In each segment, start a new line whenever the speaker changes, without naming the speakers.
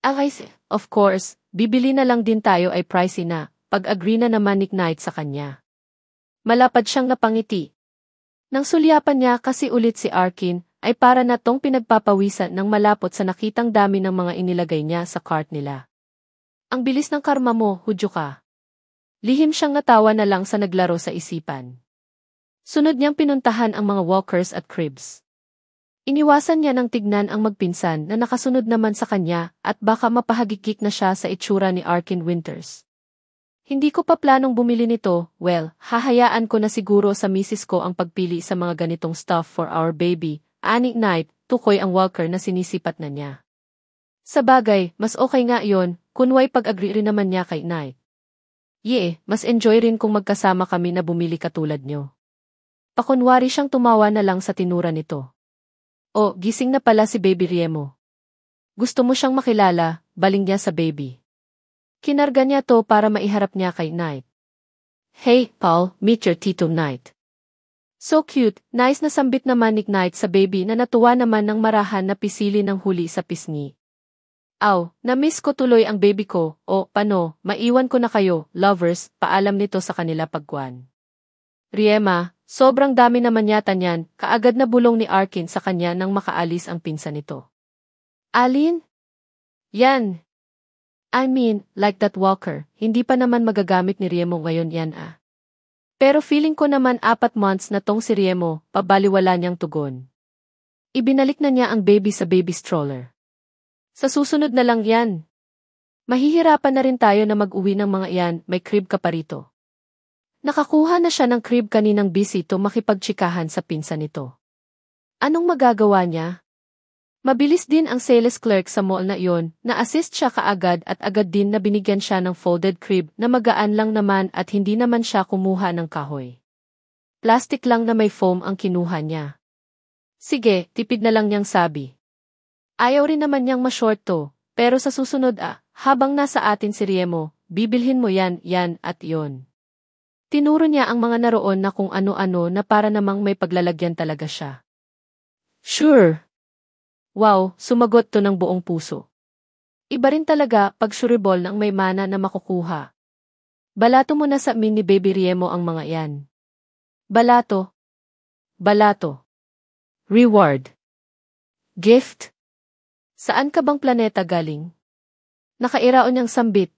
Of course, bibili na lang din tayo ay pricey na, pag-agree na naman ni Knight sa kanya. Malapad siyang napangiti. Nang sulyapan niya kasi ulit si Arkin, ay para na tong pinagpapawisan ng malapot sa nakitang dami ng mga inilagay niya sa cart nila. Ang bilis ng karma mo, hudyo ka. Lihim siyang natawa na lang sa naglaro sa isipan. Sunod niyang pinuntahan ang mga walkers at cribs. Iniwasan niya ng tignan ang magpinsan na nakasunod naman sa kanya at baka mapahagikik na siya sa itsura ni Arkin Winters. Hindi ko pa planong bumili nito, well, hahayaan ko na siguro sa misis ko ang pagpili sa mga ganitong stuff for our baby, ani Knight, tukoy ang walker na sinisipat na niya. Sa bagay, mas okay nga yon, kunway pag-agree rin naman niya kay Knight. Mas enjoy rin kung magkasama kami na bumili katulad nyo. Pakunwari siyang tumawa na lang sa tinura nito. Oh, gising na pala si Baby Riemo. Gusto mo siyang makilala, baling niya sa baby. Kinarga niya to para maiharap niya kay Knight. Hey, Paul, meet your Tito Knight. So cute, nice na sambit naman ni Knight sa baby na natuwa naman ng marahan na pisili ng huli sa pisngi. Aw, na-miss ko tuloy ang baby ko, o pano, maiwan ko na kayo, lovers, paalam nito sa kanila pagkuan. Riema, sobrang dami naman yata niyan, kaagad na bulong ni Arkin sa kanya nang makaalis ang pinsan nito. Alin? Yan. I mean, like that walker, hindi pa naman magagamit ni Riemo ngayon yan ah. Pero feeling ko naman 4 months na tong si Riemo, pabaliwala niyang tugon. Ibinalik na niya ang baby sa baby stroller. Sa susunod na lang yan. Mahihirapan na rin tayo na mag-uwi ng mga yan, may crib ka pa rito. Nakakuha na siya ng crib kaninang busy to makipagtsikahan sa pinsan nito. Anong magagawa niya? Mabilis din ang sales clerk sa mall na iyon, na-assist siya kaagad at agad din na binigyan siya ng folded crib na magaan lang naman at hindi naman siya kumuha ng kahoy. Plastic lang na may foam ang kinuha niya. Sige, tipid na lang niyang sabi. Ayaw rin naman niyang ma-short to, pero sa susunod habang nasa atin si Riemo, bibilhin mo yan at yon. Tinuro niya ang mga naroon na kung ano-ano na para namang may paglalagyan talaga siya. Sure. Wow, sumagot to ng buong puso. Iba rin talaga pag suribol ng may mana na makukuha. Balato mo na sa amin ni Baby Riemo ang mga yan. Balato. Balato. Reward. Gift. Saan ka bang planeta galing? Nakairaon niyang sambit.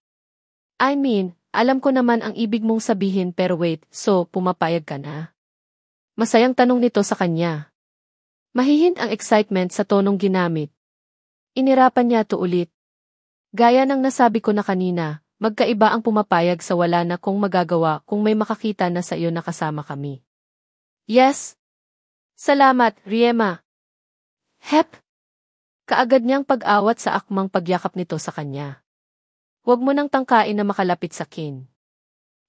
I mean, alam ko naman ang ibig mong sabihin pero wait, so pumapayag ka na? Masayang tanong nito sa kanya. Mahihint ang excitement sa tonong ginamit. Inirapan niya to ulit. Gaya ng nasabi ko na kanina, magkaiba ang pumapayag sa wala na kong magagawa kung may makakita na sa iyo na kasama kami. Yes. Salamat, Riema. Hep. Kaagad niyang pag-awat sa akmang pagyakap nito sa kanya. Huwag mo nang tangkain na makalapit sa Kin.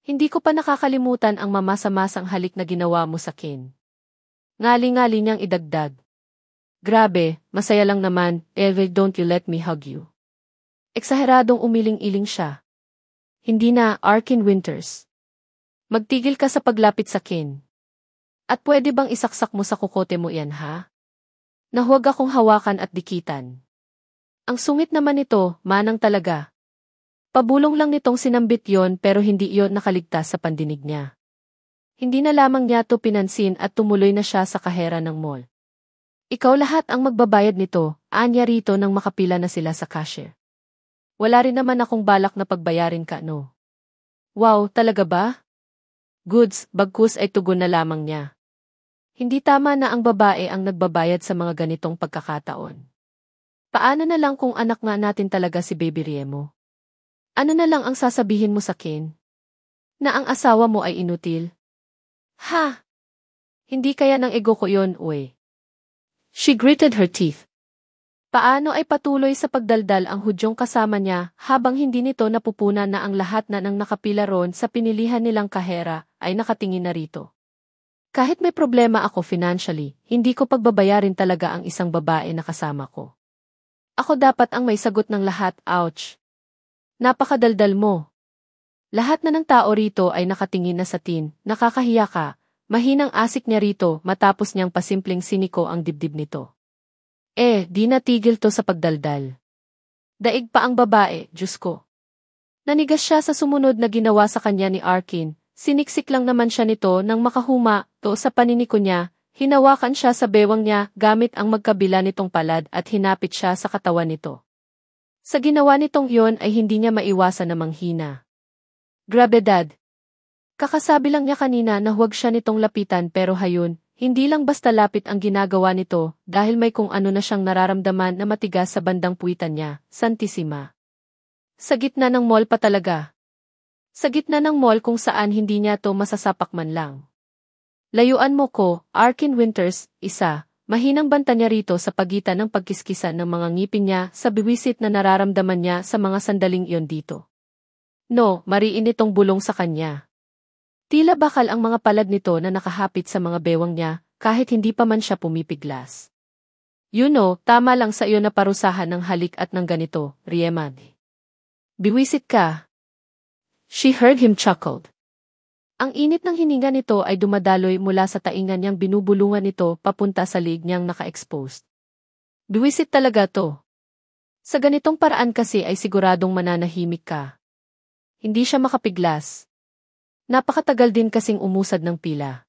Hindi ko pa nakakalimutan ang mamasa-masang halik na ginawa mo sa Kin. Ngali-ngali niyang idagdag. Grabe, masaya lang naman, don't you let me hug you. Eksaheradong umiling-iling siya. Hindi na, Arkin Winters. Magtigil ka sa paglapit sa Kin. At pwede bang isaksak mo sa kukote mo yan ha? Na huwag akong hawakan at dikitan. Ang sungit naman nito, manang talaga. Pabulong lang nitong sinambit yon pero hindi yon nakaligtas sa pandinig niya. Hindi na lamang niya to pinansin at tumuloy na siya sa kahera ng mall. Ikaw lahat ang magbabayad nito, anya rito nang makapila na sila sa cashier. Wala rin naman akong balak na pagbayarin ka no. Wow, talaga ba? Goods, bagkus ay tugon na lamang niya. Hindi tama na ang babae ang nagbabayad sa mga ganitong pagkakataon. Paano na lang kung anak nga natin talaga si Baby Riemo? Ano na lang ang sasabihin mo sa Kin? Na ang asawa mo ay inutil? Ha? Hindi kaya ng ego ko yon, uy. She gritted her teeth. Paano ay patuloy sa pagdaldal ang hudyong kasama niya habang hindi nito napupunan na ang lahat na nang nakapila ron sa pinilihan nilang kahera ay nakatingin na rito. Kahit may problema ako financially, hindi ko pagbabayarin talaga ang isang babae na kasama ko. Ako dapat ang may sagot ng lahat, ouch. Napakadaldal mo. Lahat na ng tao rito ay nakatingin na sa Tin, nakakahiya ka, mahinang asik niya rito matapos niyang pasimpleng siniko ang dibdib nito. Di natigil to sa pagdaldal. Daig pa ang babae, Diyos ko. Nanigas siya sa sumunod na ginawa sa kanya ni Arkin. Siniksik lang naman siya nito nang makahuma to sa paniniko niya. Hinawakan siya sa bewang niya gamit ang magkabila nitong palad at hinapit siya sa katawan nito. Sa ginawa nitong iyon ay hindi niya maiwasan na manghina. Grabedad. Kakasabi lang niya kanina na huwag siya nitong lapitan pero hayun, hindi lang basta lapit ang ginagawa nito dahil may kung ano na siyang nararamdaman na matigas sa bandang puwitan niya, Santissima. Sa gitna ng mall pa talaga. Sa gitna ng mall kung saan hindi niya to masasapak man lang. Layuan mo ko, Arkin Winters, isa, mahinang banta niya rito sa pagitan ng pagkiskisan ng mga ngipin niya sa biwisit na nararamdaman niya sa mga sandaling iyon dito. No, mariin itong bulong sa kanya. Tila bakal ang mga palad nito na nakahapit sa mga bewang niya, kahit hindi pa man siya pumipiglas. You know, tama lang sa iyo na parusahan ng halik at ng ganito, Riemann. Biwisit ka. She heard him chuckled. Ang init ng hininga nito ay dumadaloy mula sa taingan niyang binubulungan nito papunta sa liig niyang naka-exposed. Biwisit talaga to. Sa ganitong paraan kasi ay siguradong mananahimik ka. Hindi siya makapiglas. Napakatagal din kasing umusad ng pila.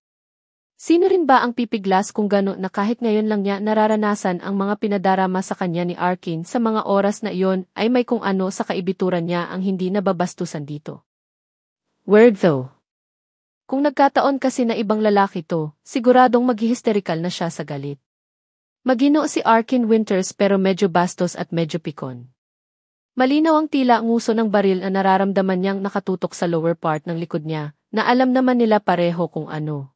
Sino rin ba ang pipiglas kung gano'n na kahit ngayon lang niya nararanasan ang mga pinadarama sa kanya ni Arkin sa mga oras na iyon ay may kung ano sa kaibituran niya ang hindi nababastusan dito. Word though. Kung nagkataon kasi na ibang lalaki to, siguradong maghihisterikal na siya sa galit. Maginoo si Arkin Winters pero medyo bastos at medyo pikon. Malinaw ang tila nguso ng baril na nararamdaman niyang nakatutok sa lower part ng likod niya, na alam naman nila pareho kung ano.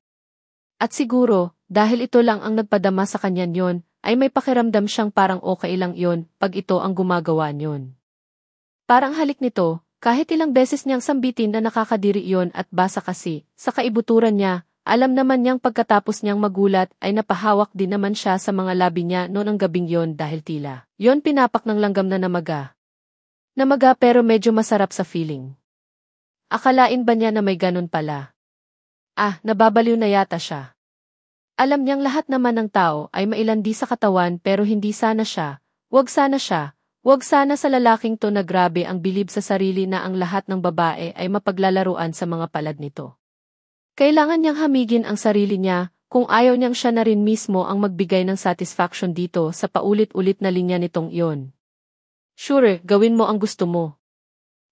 At siguro, dahil ito lang ang nagpadama sa kanya yon, ay may pakiramdam siyang parang okay lang yon pag ito ang gumagawa niyon. Parang halik nito, kahit ilang beses niyang sambitin na nakakadiri yon at basa kasi, sa kaibuturan niya, alam naman niyang pagkatapos niyang magulat ay napahawak din naman siya sa mga labi niya noon ang gabing yon dahil tila. Yon pinapak ng langgam na namaga. Namaga pero medyo masarap sa feeling. Akalain ba niya na may ganun pala? Nababaliw na yata siya. Alam niyang lahat naman ng tao ay mailandi sa katawan pero hindi sana siya, wag sana sa lalaking to na grabe ang bilib sa sarili na ang lahat ng babae ay mapaglalaruan sa mga palad nito. Kailangan niyang hamigin ang sarili niya kung ayaw niyang siya na rin mismo ang magbigay ng satisfaction dito sa paulit-ulit na linya nitong iyon. Sure, gawin mo ang gusto mo.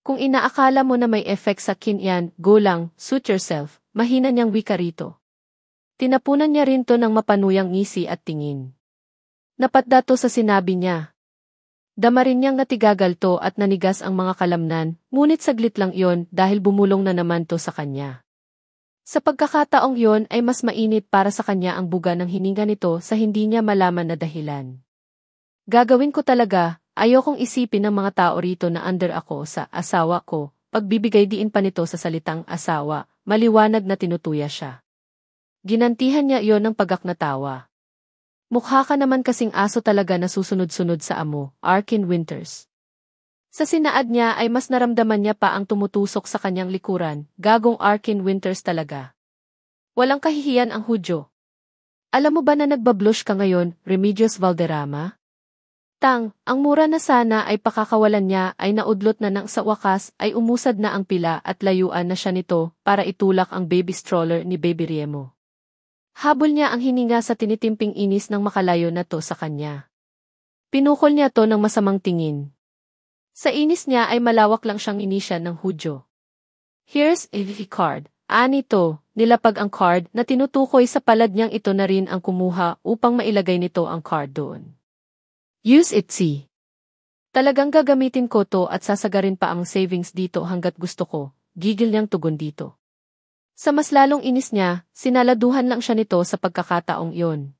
Kung inaakala mo na may effect sa kin yan, go lang, suit yourself, mahina niyang wika rito. Tinapunan niya rin to ng mapanuyang ngisi at tingin. Napatda to sa sinabi niya. Dama rin niyang natigagal to at nanigas ang mga kalamnan, ngunit saglit lang iyon dahil bumulong na naman to sa kanya. Sa pagkakataong iyon ay mas mainit para sa kanya ang buga ng hininga nito sa hindi niya malaman na dahilan. Gagawin ko talaga. Ayokong isipin ng mga tao rito na under ako sa asawa ko, pagbibigay diin pa nito sa salitang asawa, maliwanag na tinutuya siya. Ginantihan niya iyon ng pagak na tawa. Mukha ka naman kasing aso talaga na susunod-sunod sa amo, Arkin Winters. Sa sinaad niya ay mas naramdaman niya pa ang tumutusok sa kanyang likuran, gagong Arkin Winters talaga. Walang kahihiyan ang Hudyo. Alam mo ba na nagbablush ka ngayon, Remedios Valderrama? Ang mura na sana ay pakakawalan niya ay naudlot na nang sa wakas ay umusad na ang pila at layuan na siya nito para itulak ang baby stroller ni Baby Riemo. Habol niya ang hininga sa tinitimping inis ng makalayo na to sa kanya. Pinukol niya to ng masamang tingin. Sa inis niya ay malawak lang siyang inisya ng Hudyo. Here's a card. Nito, nilapag ang card na tinutukoy sa palad niyang ito na rin ang kumuha upang mailagay nito ang card doon. Use it, see. Talagang gagamitin ko to at sasagarin pa ang savings dito hanggat gusto ko, gigil niyang tugon dito. Sa mas lalong inis niya, sinaladuhan lang siya nito sa pagkakataong iyon.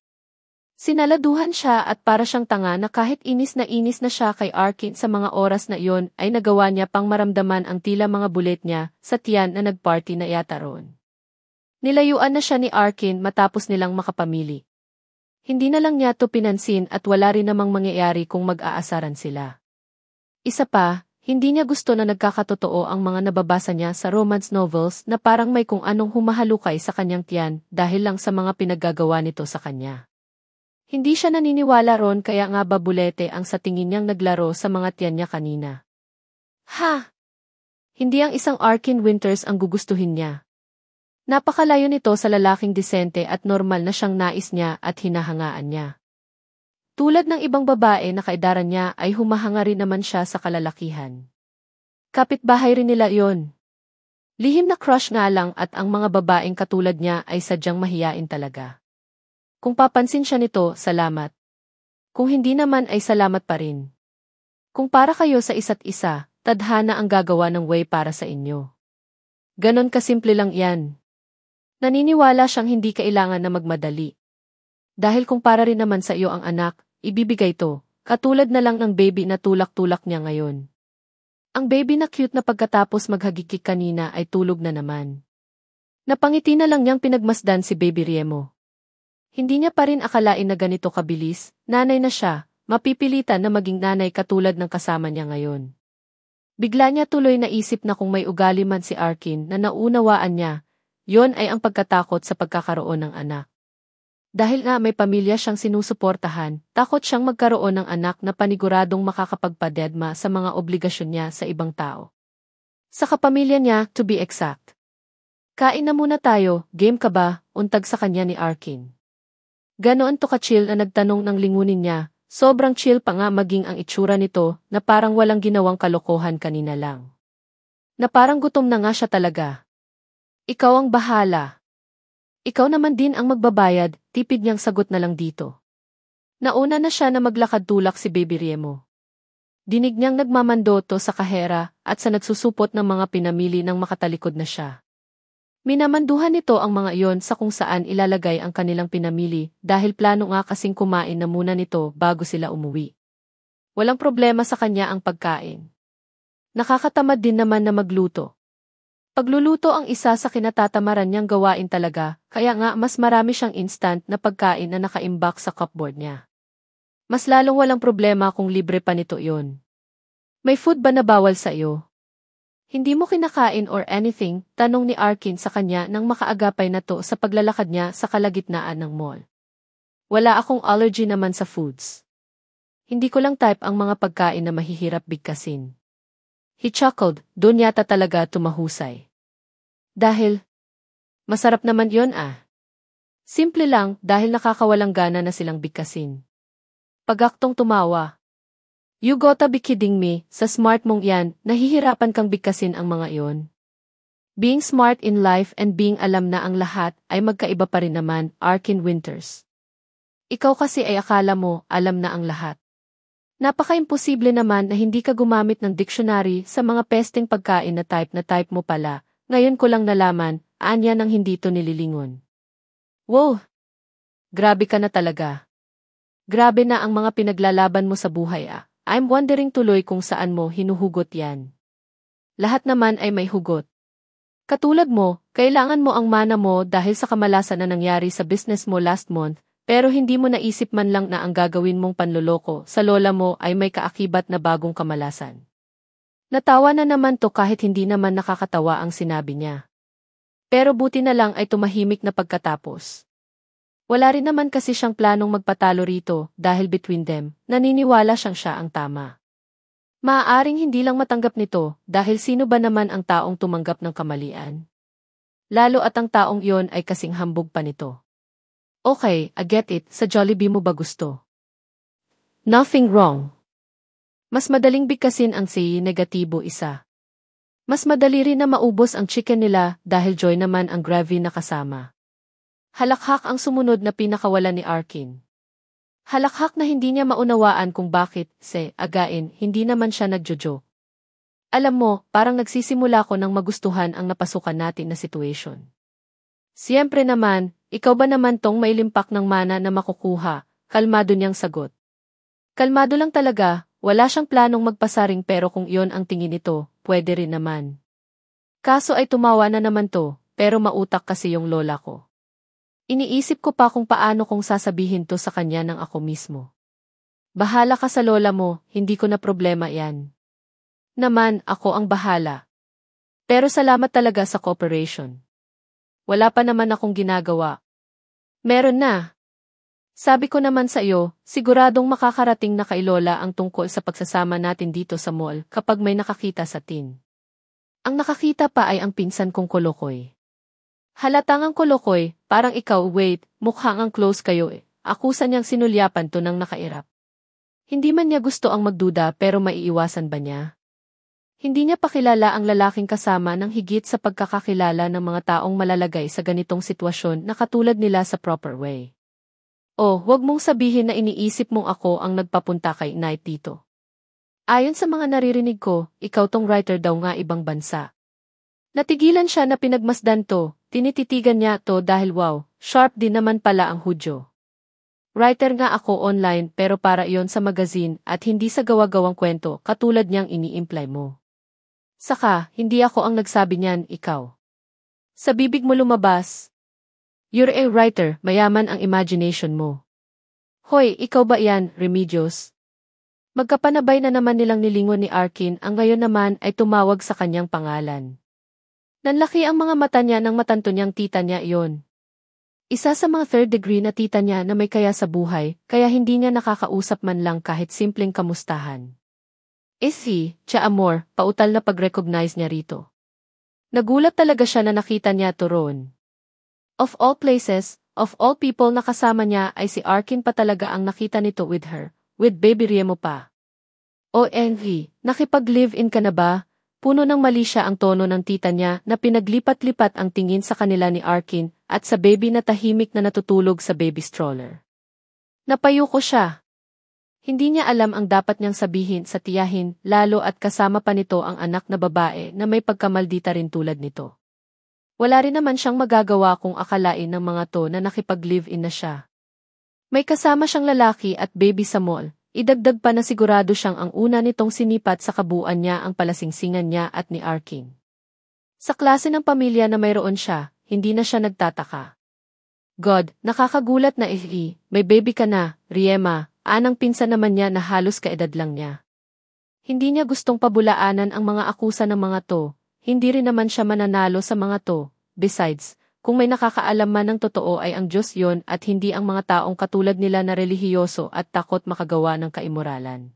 Sinaladuhan siya at para siyang tanga na kahit inis na siya kay Arkin sa mga oras na iyon ay nagawa niya pang maramdaman ang tila mga bulet niya sa tiyan na nagparty na yata roon. Nilayuan na siya ni Arkin matapos nilang makapamili. Hindi na lang niya to pinansin at wala rin namang mangyayari kung mag-aasaran sila. Isa pa, hindi niya gusto na nagkakatotoo ang mga nababasa niya sa romance novels na parang may kung anong humahalukay sa kanyang tiyan dahil lang sa mga pinaggagawa nito sa kanya. Hindi siya naniniwala ron kaya nga babulete ang sa tingin niyang naglaro sa mga tiyan niya kanina. Ha! Hindi ang isang Arkin Winters ang gugustuhin niya. Napakalayo nito sa lalaking disente at normal na siyang nais niya at hinahangaan niya. Tulad ng ibang babae na kaedaran niya ay humahanga rin naman siya sa kalalakihan. Kapitbahay rin nila yon. Lihim na crush nga lang at ang mga babaeng katulad niya ay sadyang mahiyain talaga. Kung papansin siya nito, salamat. Kung hindi naman ay salamat pa rin. Kung para kayo sa isa't isa, tadhana ang gagawa ng way para sa inyo. Ganon kasimple lang yan. Naniniwala siyang hindi kailangan na magmadali. Dahil kung para rin naman sa iyo ang anak, ibibigay to, katulad na lang ng baby na tulak-tulak niya ngayon. Ang baby na cute na pagkatapos maghagikik kanina ay tulog na naman. Napangiti na lang niyang pinagmasdan si Baby Riemo. Hindi niya pa rin akalain na ganito kabilis, nanay na siya, mapipilitan na maging nanay katulad ng kasama niya ngayon. Bigla niya tuloy naisip na kung may ugali man si Arkin na naunawaan niya, yon ay ang pagkatakot sa pagkakaroon ng anak. Dahil nga may pamilya siyang sinusuportahan, takot siyang magkaroon ng anak na paniguradong makakapagpadedma sa mga obligasyon niya sa ibang tao. Sa kapamilya niya, to be exact. Kain na muna tayo, game ka ba? Untag sa kanya ni Arkin. Ganoon to ka-chill na nagtanong ng lingunin niya, sobrang chill pa nga maging ang itsura nito na parang walang ginawang kalokohan kanina lang. Na parang gutom na nga siya talaga. Ikaw ang bahala. Ikaw naman din ang magbabayad, tipid niyang sagot na lang dito. Nauna na siya na maglakad tulak si Baby Riemo. Dinig niyang nagmamandoto sa kahera at sa nagsusupot ng mga pinamili ng makatalikod na siya. Minamanduhan nito ang mga iyon sa kung saan ilalagay ang kanilang pinamili dahil plano nga kasing kumain na muna nito bago sila umuwi. Walang problema sa kanya ang pagkain. Nakakatamad din naman na magluto. Pagluluto ang isa sa kinatatamaran niyang gawain talaga, kaya nga mas marami siyang instant na pagkain na nakaimbak sa cupboard niya. Mas lalong walang problema kung libre pa nito yon. May food ba na bawal sa iyo? Hindi mo kinakain or anything, tanong ni Arkin sa kanya nang makaagapay na to sa paglalakad niya sa kalagitnaan ng mall. Wala akong allergy naman sa foods. Hindi ko lang type ang mga pagkain na mahihirap bigkasin. He chuckled, doon yata talaga tumahusay. Dahil, masarap naman yon ah. Simple lang dahil nakakawalang gana na silang bigkasin. Pagaktong tumawa. You gotta be kidding me, sa smart mong yan, nahihirapan kang bigkasin ang mga iyon. Being smart in life and being alam na ang lahat ay magkaiba pa rin naman, Arkin Winters. Ikaw kasi ay akala mo, alam na ang lahat. Napaka-imposible naman na hindi ka gumamit ng dictionary sa mga pesteng pagkain na type mo pala, ngayon ko lang nalaman, anya nang hindi to nililingon. Wow! Grabe ka na talaga. Grabe na ang mga pinaglalaban mo sa buhay ah. I'm wondering tuloy kung saan mo hinuhugot yan. Lahat naman ay may hugot. Katulad mo, kailangan mo ang mana mo dahil sa kamalasan na nangyari sa business mo last month, pero hindi mo naisip man lang na ang gagawin mong panloloko sa lola mo ay may kaakibat na bagong kamalasan. Natawa na naman to kahit hindi naman nakakatawa ang sinabi niya. Pero buti na lang ay tumahimik na pagkatapos. Wala rin naman kasi siyang planong magpatalo rito dahil between them, naniniwala siyang siya ang tama. Maaaring hindi lang matanggap nito dahil sino ba naman ang taong tumanggap ng kamalian? Lalo at ang taong iyon ay kasing hambog pa nito. Okay, I get it, sa Jollibee mo ba gusto? Nothing wrong. Mas madaling bigkasin ang si negatibo isa. Mas madali rin na maubos ang chicken nila dahil joy naman ang gravy na kasama. Halakhak ang sumunod na pinakawala ni Arkin. Halakhak na hindi niya maunawaan kung bakit, again, hindi naman siya nagjojo. Alam mo, parang nagsisimula ko nang magustuhan ang napasukan natin na situation. Siyempre naman, ikaw ba naman tong may limpak ng mana na makukuha, kalmado niyang sagot. Kalmado lang talaga, wala siyang planong magpasaring pero kung iyon ang tingin nito, pwede rin naman. Kaso ay tumawa na naman to, pero mautak kasi yung lola ko. Iniisip ko pa kung paano kong sasabihin to sa kanya ng ako mismo. Bahala ka sa lola mo, hindi ko na problema yan. Naman, ako ang bahala. Pero salamat talaga sa cooperation. Wala pa naman akong ginagawa. Meron na. Sabi ko naman sa iyo, siguradong makakarating na kay Lola ang tungkol sa pagsasama natin dito sa mall kapag may nakakita sa tin. Ang nakakita pa ay ang pinsan kong Kolokoy. Halatang ang Kolokoy, parang ikaw, wait, mukhang ang close kayo eh. Akusa niyang sinulyapan to ng nakairap. Hindi man niya gusto ang magduda pero maiiwasan ba niya? Hindi niya pakilala ang lalaking kasama ng higit sa pagkakakilala ng mga taong malalagay sa ganitong sitwasyon na katulad nila sa proper way. Oh, huwag mong sabihin na iniisip mong ako ang nagpapunta kay Knight dito. Ayon sa mga naririnig ko, ikaw tong writer daw nga ibang bansa. Natigilan siya na pinagmasdan to, tinititigan niya to dahil wow, sharp din naman pala ang Hudyo. Writer nga ako online pero para iyon sa magazine at hindi sa gawa-gawang kwento katulad niyang ini-imply mo. Saka, hindi ako ang nagsabi niyan, ikaw. Sa bibig mo lumabas. You're a writer, mayaman ang imagination mo. Hoy, ikaw ba yan, Remedios? Magkapanabay na naman nilang nilingon ni Arkin ang ngayon naman ay tumawag sa kanyang pangalan. Nanlaki ang mga mata niya nang matanto niyang tita niya iyon. Isa sa mga third degree na tita niya na may kaya sa buhay, kaya hindi niya nakakausap man lang kahit simpleng kamustahan. Tia Amor, pautal na pag-recognize niya rito. Nagulat talaga siya na nakita niya to roon. Of all places, of all people na kasama niya ay si Arkin pa talaga ang nakita nito with her, with baby Riemo pa. OMG, nakipag-live-in ka na ba? Puno ng mali siya ang tono ng tita niya na pinaglipat-lipat ang tingin sa kanila ni Arkin at sa baby na tahimik na natutulog sa baby stroller. Napayuko siya. Hindi niya alam ang dapat niyang sabihin sa tiyahin lalo at kasama pa nito ang anak na babae na may pagkamaldita rin tulad nito. Wala rin naman siyang magagawa kung akalain ng mga to na nakipag-live-in na siya. May kasama siyang lalaki at baby sa mall, idagdag pa na sigurado siyang ang una nitong sinipat sa kabuuan niya ang palasingsingan niya at ni Arkin. Sa klase ng pamilya na mayroon siya, hindi na siya nagtataka. God, nakakagulat na may baby ka na, Riema, anang pinsan naman niya na halos kaedad lang niya. Hindi niya gustong pabulaanan ang mga akusa ng mga to. Hindi rin naman siya mananalo sa mga to. Besides, kung may nakakaalam man ng totoo ay ang Diyos yon at hindi ang mga taong katulad nila na relihiyoso at takot makagawa ng kaimoralan.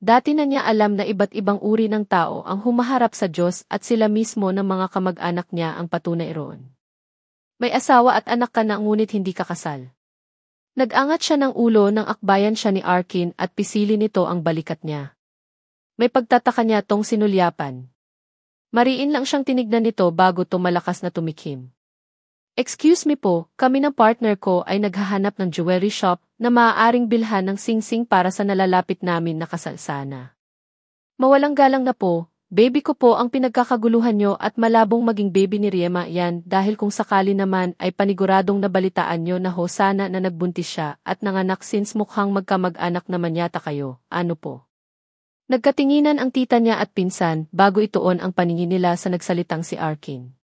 Dati na niya alam na iba't ibang uri ng tao ang humaharap sa Diyos at sila mismo ng mga kamag-anak niya ang patunay roon. May asawa at anak ka na ngunit hindi ka kasal. Nag-angat siya ng ulo nang akbayan siya ni Arkin at pisili nito ang balikat niya. May pagtataka niya tong sinulyapan. Mariin lang siyang tinignan nito bago malakas na tumikim. Excuse me po, kami ng partner ko ay naghahanap ng jewelry shop na maaaring bilhan ng singsing para sa nalalapit namin na kasal sana. Mawalang galang na po, baby ko po ang pinagkakaguluhan nyo at malabong maging baby ni Riema yan dahil kung sakali naman ay paniguradong nabalitaan nyo na sana na nagbuntis siya at nanganak since mukhang magkamag-anak naman yata kayo, ano po? Nagkatinginan ang tita niya at pinsan bago ituon ang paningin nila sa nagsalitang si Arkin.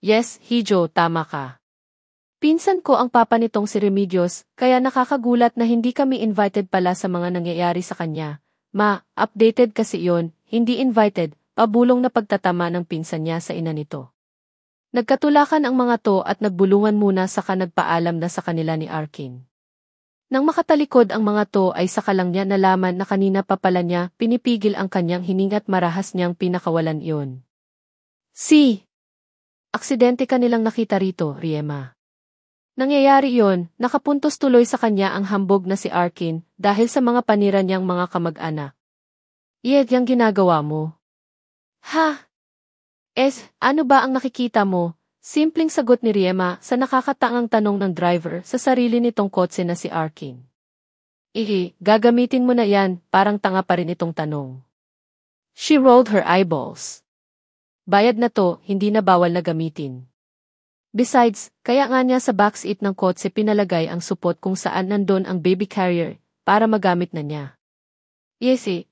Yes, Hijo, tama ka. Pinsan ko ang papa nitong si Remedios, kaya nakakagulat na hindi kami invited pala sa mga nangyayari sa kanya. Updated kasi yon, hindi invited, pabulong na pagtatama ng pinsan niya sa ina nito. Nagkatulakan ang mga to at nagbulungan muna saka nagpaalam na sa kanila ni Arkin. Nang makatalikod ang mga to ay saka lang niya nalaman na kanina pa pala niya pinipigil ang kanyang hininga't marahas niyang pinakawalan iyon. Aksidente ka nilang nakita rito, Riema. Nangyayari iyon, nakapuntos tuloy sa kanya ang hambog na si Arkin dahil sa mga panira niyang mga kamag-anak. Yang ginagawa mo? Ano ba ang nakikita mo? Simpleng sagot ni Riema sa nakakatangang tanong ng driver sa sarili nitong kotse na si Arkin. Gagamitin mo na yan, parang tanga pa rin itong tanong. She rolled her eyeballs. Bayad na to, hindi na bawal na gamitin. Besides, kaya nga niya sa backseat ng kotse pinalagay ang supot kung saan nandun ang baby carrier, para magamit na niya.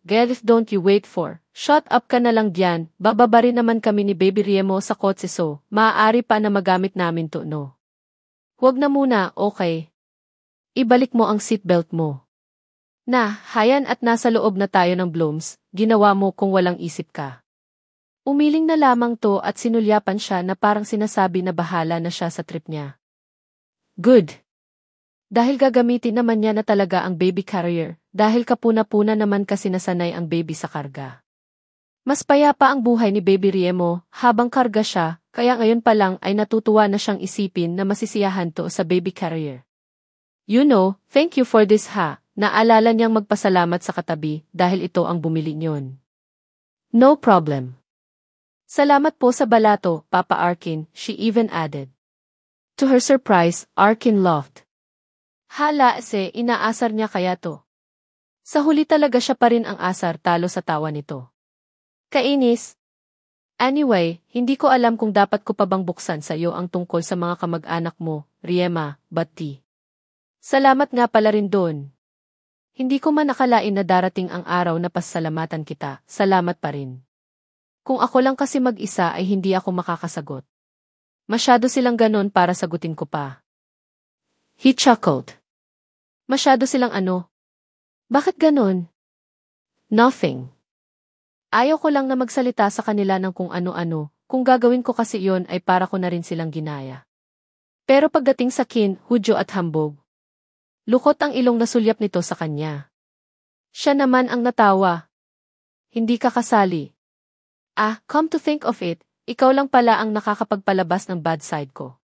Girls don't you wait for. Shut up ka na lang diyan, bababa rin naman kami ni Baby Riemo sa kotse so, maaari pa na magamit namin to no. Huwag na muna, okay. Ibalik mo ang seatbelt mo. Hayan at nasa loob na tayo ng Blooms, ginawa mo kung walang isip ka. Umiling na lamang to at sinulyapan siya na parang sinasabi na bahala na siya sa trip niya. Good. Dahil gagamitin naman niya na talaga ang baby carrier, dahil kapuna-puna naman kasi nasanay ang baby sa karga. Mas payapa ang buhay ni Baby Riemo habang karga siya, kaya ngayon pa lang ay natutuwa na siyang isipin na masisiyahan to sa baby carrier. You know, thank you for this ha, naalala niyang magpasalamat sa katabi dahil ito ang bumili niyon. No problem. Salamat po sa balato, Papa Arkin, she even added. To her surprise, Arkin laughed. Hala inaasar niya kaya to. Sa huli talaga siya pa rin ang asar talo sa tawa nito. Kainis. Anyway, hindi ko alam kung dapat ko pa bang buksan sa iyo ang tungkol sa mga kamag-anak mo, Riema, Bati. Salamat nga pala rin doon. Hindi ko man nakalain na darating ang araw na pasalamatan kita, salamat pa rin. Kung ako lang kasi mag-isa ay hindi ako makakasagot. Masyado silang ganon para sagutin ko pa. He chuckled. Masyado silang ano? Bakit ganon? Nothing. Ayaw ko lang na magsalita sa kanila ng kung ano-ano, kung gagawin ko kasi yon ay para ko na rin silang ginaya. Pero pagdating sa kin, hudyo at hambog, lukot ang ilong na sulyap nito sa kanya. Siya naman ang natawa. Hindi ka kasali. Come to think of it, ikaw lang pala ang nakakapagpalabas ng bad side ko.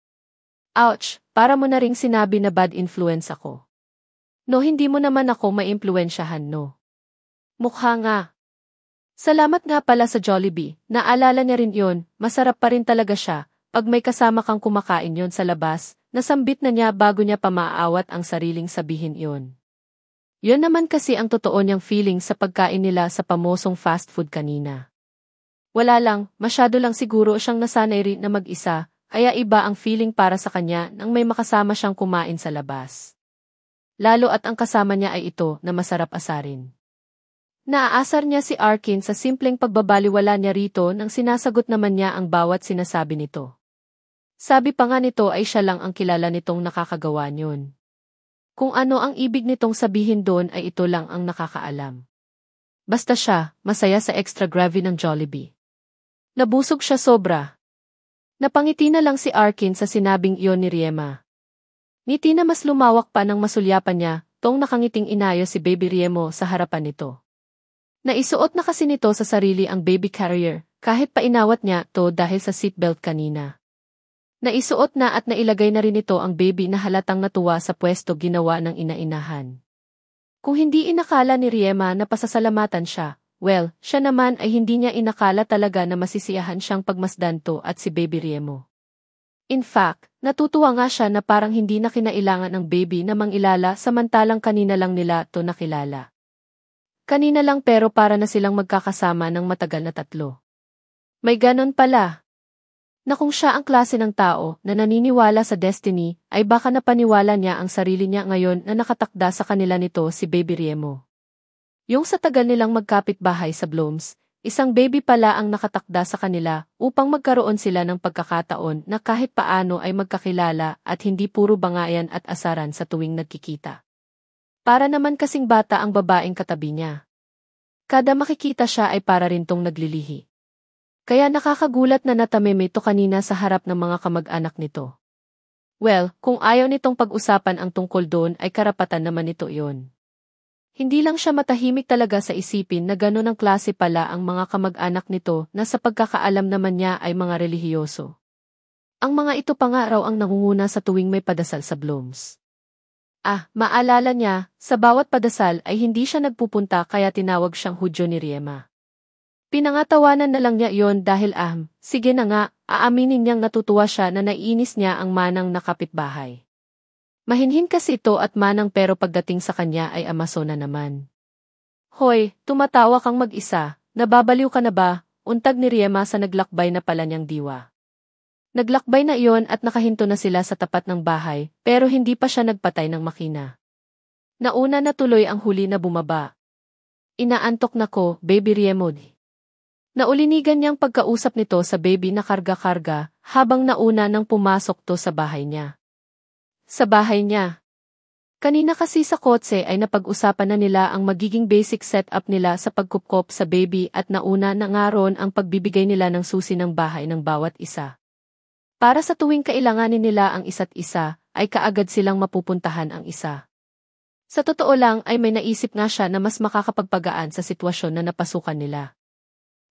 Ouch, para mo na ring sinabi na bad influence ako. No, hindi mo naman ako maimpluwensyahan, no. Mukha nga. Salamat nga pala sa Jollibee, naalala niya rin yon, masarap pa rin talaga siya, pag may kasama kang kumakain yon sa labas, nasambit na niya bago niya pa maaawat ang sariling sabihin yon. Yon naman kasi ang totoo niyang feeling sa pagkain nila sa pamosong fast food kanina. Wala lang, masyado lang siguro siyang nasanay rin na mag-isa, kaya iba ang feeling para sa kanya nang may makasama siyang kumain sa labas. Lalo at ang kasama niya ay ito na masarap asarin. Naaasar niya si Arkin sa simpleng pagbabaliwala niya rito nang sinasagot naman niya ang bawat sinasabi nito. Sabi pa nga nito ay siya lang ang kilala nitong nakakagawa niyon. Kung ano ang ibig nitong sabihin doon ay ito lang ang nakakaalam. Basta siya, masaya sa extra gravy ng Jollibee. Nabusog siya sobra. Napangiti na lang si Arkin sa sinabing iyon ni Riema. Ngiti na mas lumawak pa nang masulyapan niya, tong nakangiting inayo si Baby Riemo sa harapan nito. Naisuot na kasi nito sa sarili ang baby carrier, kahit pa inawat niya to dahil sa seatbelt kanina. Naisuot na at nailagay na rin nito ang baby na halatang natuwa sa pwesto ginawa ng ina-inahan. Kung hindi inakala ni Riema na pasasalamatan siya, well, siya naman ay hindi niya inakala talaga na masisiyahan siyang pagmasdan to at si Baby Riemo. In fact, natutuwa nga siya na parang hindi na kinailangan ng baby na mangilala samantalang kanina lang nila to nakilala. Kanina lang pero para na silang magkakasama ng matagal na tatlo. May ganon pala. Na kung siya ang klase ng tao na naniniwala sa destiny, ay baka napaniwala niya ang sarili niya ngayon na nakatakda sa kanila nito si Baby Riemo. Yung sa tagal nilang magkapit-bahay sa Blooms, isang baby pala ang nakatakda sa kanila upang magkaroon sila ng pagkakataon na kahit paano ay magkakilala at hindi puro bangayan at asaran sa tuwing nagkikita. Para naman kasing bata ang babaeng katabi niya. Kada makikita siya ay para rin tong naglilihi. Kaya nakakagulat na natameme ito kanina sa harap ng mga kamag-anak nito. Well, kung ayaw nitong pag-usapan ang tungkol doon ay karapatan naman ito iyon. Hindi lang siya matahimik talaga sa isipin na gano'n ang klase pala ang mga kamag-anak nito na sa pagkakaalam naman niya ay mga relihiyoso. Ang mga ito pa nga raw ang nangunguna sa tuwing may padasal sa Blooms. Maalala niya, sa bawat padasal ay hindi siya nagpupunta kaya tinawag siyang Hudyo ni Riema. Pinangatawanan na lang niya iyon dahil sige na nga, aaminin niyang natutuwa siya na naiinis niya ang manang na kapitbahay. Mahinhin kasi ito at manang pero pagdating sa kanya ay amaso na naman. Hoy, tumatawa kang mag-isa, nababaliw ka na ba? Untag ni Riema sa naglakbay na pala niyang diwa. Naglakbay na iyon at nakahinto na sila sa tapat ng bahay, pero hindi pa siya nagpatay ng makina. Nauna na tuloy ang huli na bumaba. Inaantok na ko, Baby Riemo. Naulinigan niyang pagkausap nito sa baby na karga-karga, habang nauna nang pumasok to sa bahay niya. Sa bahay niya. Kanina kasi sa kotse ay napag-usapan na nila ang magiging basic setup nila sa pagkupkop sa baby at nauna na nga ron ang pagbibigay nila ng susi ng bahay ng bawat isa. Para sa tuwing kailanganin nila ang isa't isa, ay kaagad silang mapupuntahan ang isa. Sa totoo lang ay may naisip nga siya na mas makakapagpagaan sa sitwasyon na napasukan nila.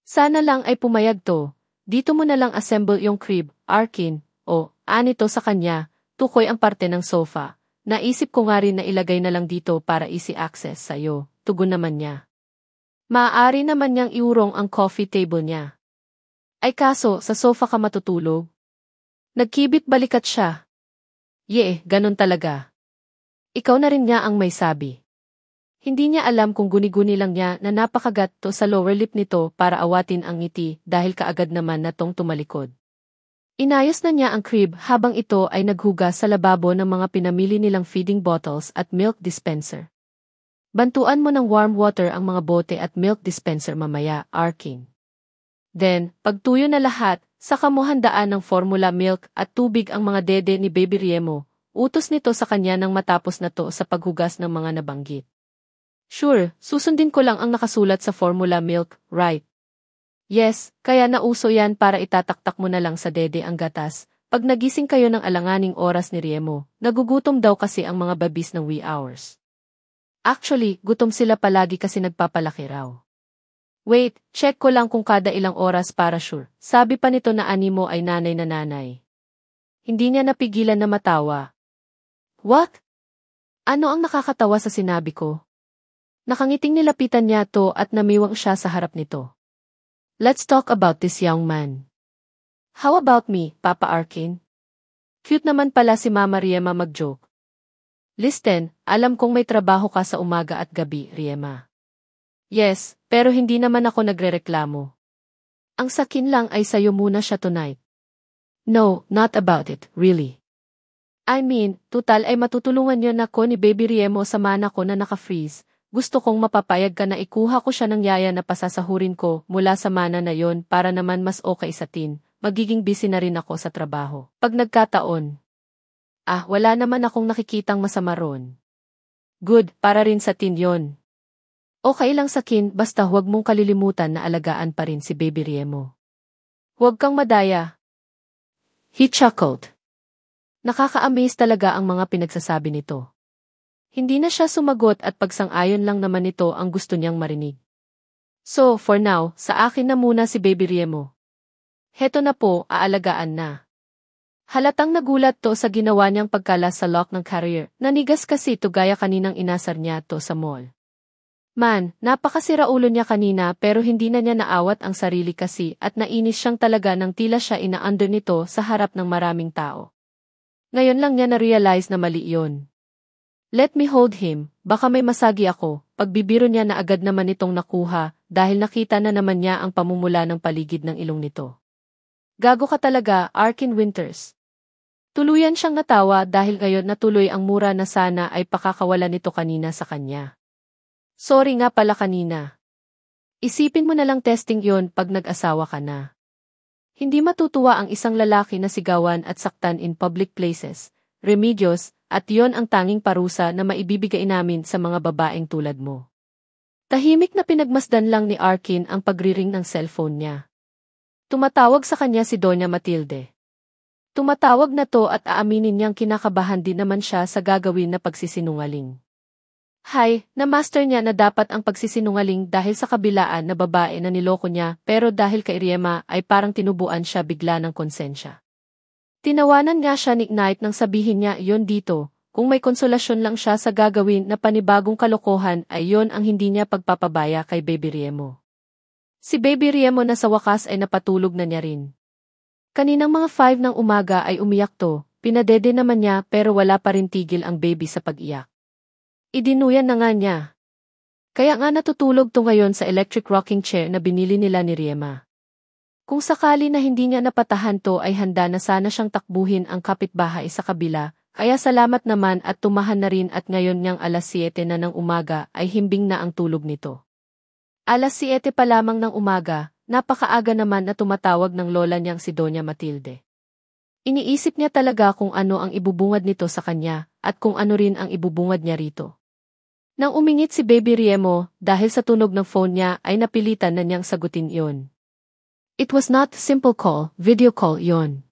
Sana lang ay pumayag to. Dito mo na lang assemble yung crib, Arkin, o, anito sa kanya, tukoy ang parte ng sofa. Naisip ko nga rin na ilagay na lang dito para easy access sa'yo, tugon naman niya. Maaari naman niyang iurong ang coffee table niya. Ay kaso, sa sofa ka matutulog? Nagkibit balikat siya. Ganun talaga. Ikaw na rin niya ang may sabi. Hindi niya alam kung guni-guni lang niya na napakagat to sa lower lip nito para awatin ang ngiti dahil kaagad naman na tong tumalikod. Inayos na niya ang crib habang ito ay naghugas sa lababo ng mga pinamili nilang feeding bottles at milk dispenser. Bantuan mo ng warm water ang mga bote at milk dispenser mamaya, Arkin. Then, pagtuyo na lahat, saka mo handaan ng formula milk at tubig ang mga dede ni Baby Riemo. Utos nito sa kanya nang matapos na to sa paghugas ng mga nabanggit. Sure, susundin ko lang ang nakasulat sa formula milk, right? Yes, kaya nauso yan para itataktak mo na lang sa dede ang gatas. Pag nagising kayo ng alanganing oras ni Riemo, nagugutom daw kasi ang mga babis ng wee hours. Actually, gutom sila palagi kasi nagpapalaki raw. Wait, check ko lang kung kada ilang oras para sure. Sabi pa nito na animo ay nanay na nanay. Hindi niya napigilan na matawa. What? Ano ang nakakatawa sa sinabi ko? Nakangiting nilapitan niya to at namiwang siya sa harap nito. Let's talk about this young man. How about me, Papa Arkin? Cute naman pala si Mama Riema mag-joke. Listen, alam kong may trabaho ka sa umaga at gabi, Riema. Yes, pero hindi naman ako nagrereklamo. Ang sakin lang ay sayo muna siya tonight. No, not about it, really. I mean, tutal ay matutulungan niyo na ko ni Baby Riemo sa mana ko na naka-freeze. Gusto kong mapapayag ka na ikuha ko siya ng yaya na pasasahurin ko mula sa mana na yon para naman mas okay sa tin. Magiging busy na rin ako sa trabaho. Pag nagkataon. Wala naman akong nakikitang masama ron. Good, para rin sa tin yon. Okay lang sa kin, basta huwag mong kalilimutan na alagaan pa rin si Baby Riemo. Huwag kang madaya. He chuckled. Nakaka-amaze talaga ang mga pinagsasabi nito. Hindi na siya sumagot at pagsang-ayon lang naman nito ang gusto niyang marinig. So, for now, sa akin na muna si Baby Riemo. Heto na po, aalagaan na. Halatang nagulat to sa ginawa niyang pagkalas sa lock ng carrier. Nanigas kasi to gaya kaninang inasar niya to sa mall. Man, napakasira ulo niya kanina pero hindi na niya naawat ang sarili kasi at nainis siyang talaga nang tila siya ina-under nito sa harap ng maraming tao. Ngayon lang niya na-realize na mali iyon. Let me hold him, baka may masagi ako. Pagbibiro niya na agad naman itong nakuha dahil nakita na naman niya ang pamumula ng paligid ng ilong nito. Gago ka talaga, Arkin Winters. Tuluyan siyang natawa dahil ngayon natuloy ang mura na sana ay pakakawala nito kanina sa kanya. Sorry nga pala kanina. Isipin mo na lang testing yon pag nag-asawa ka na. Hindi matutuwa ang isang lalaki na sigawan at saktan in public places, Remedios, at yon ang tanging parusa na maibibigay namin sa mga babaeng tulad mo. Tahimik na pinagmasdan lang ni Arkin ang pagriring ng cellphone niya. Tumatawag sa kanya si Doña Matilde. Tumatawag na to at aaminin niyang kinakabahan din naman siya sa gagawin na pagsisinungaling. Hi, na-master niya na dapat ang pagsisinungaling dahil sa kabilaan na babae na niloko niya pero dahil kay Riema ay parang tinubuan siya bigla ng konsensya. Tinawanan nga siya ni Knight nang sabihin niya yon dito, kung may konsolasyon lang siya sa gagawin na panibagong kalokohan ay yon ang hindi niya pagpapabaya kay Baby Riemo. Si Baby Riemo na sa wakas ay napatulog na niya rin. Kaninang mga 5 ng umaga ay umiyak to, pinadede naman niya pero wala pa rin tigil ang baby sa pag-iyak. Idinuyan na nga niya. Kaya nga natutulog to ngayon sa electric rocking chair na binili nila ni Riema. Kung sakali na hindi niya napatahan to ay handa na sana siyang takbuhin ang kapitbahay sa kabila, kaya salamat naman at tumahan na rin at ngayon niyang alas 7 na ng umaga ay himbing na ang tulog nito. Alas 7 pa lamang ng umaga, napakaaga naman na tumatawag ng lola niyang si Doña Matilde. Iniisip niya talaga kung ano ang ibubungad nito sa kanya at kung ano rin ang ibubungad niya rito. Nang umingit si Baby Riemo, dahil sa tunog ng phone niya ay napilitan na niyang sagutin iyon. It was not simple call, video call iyon.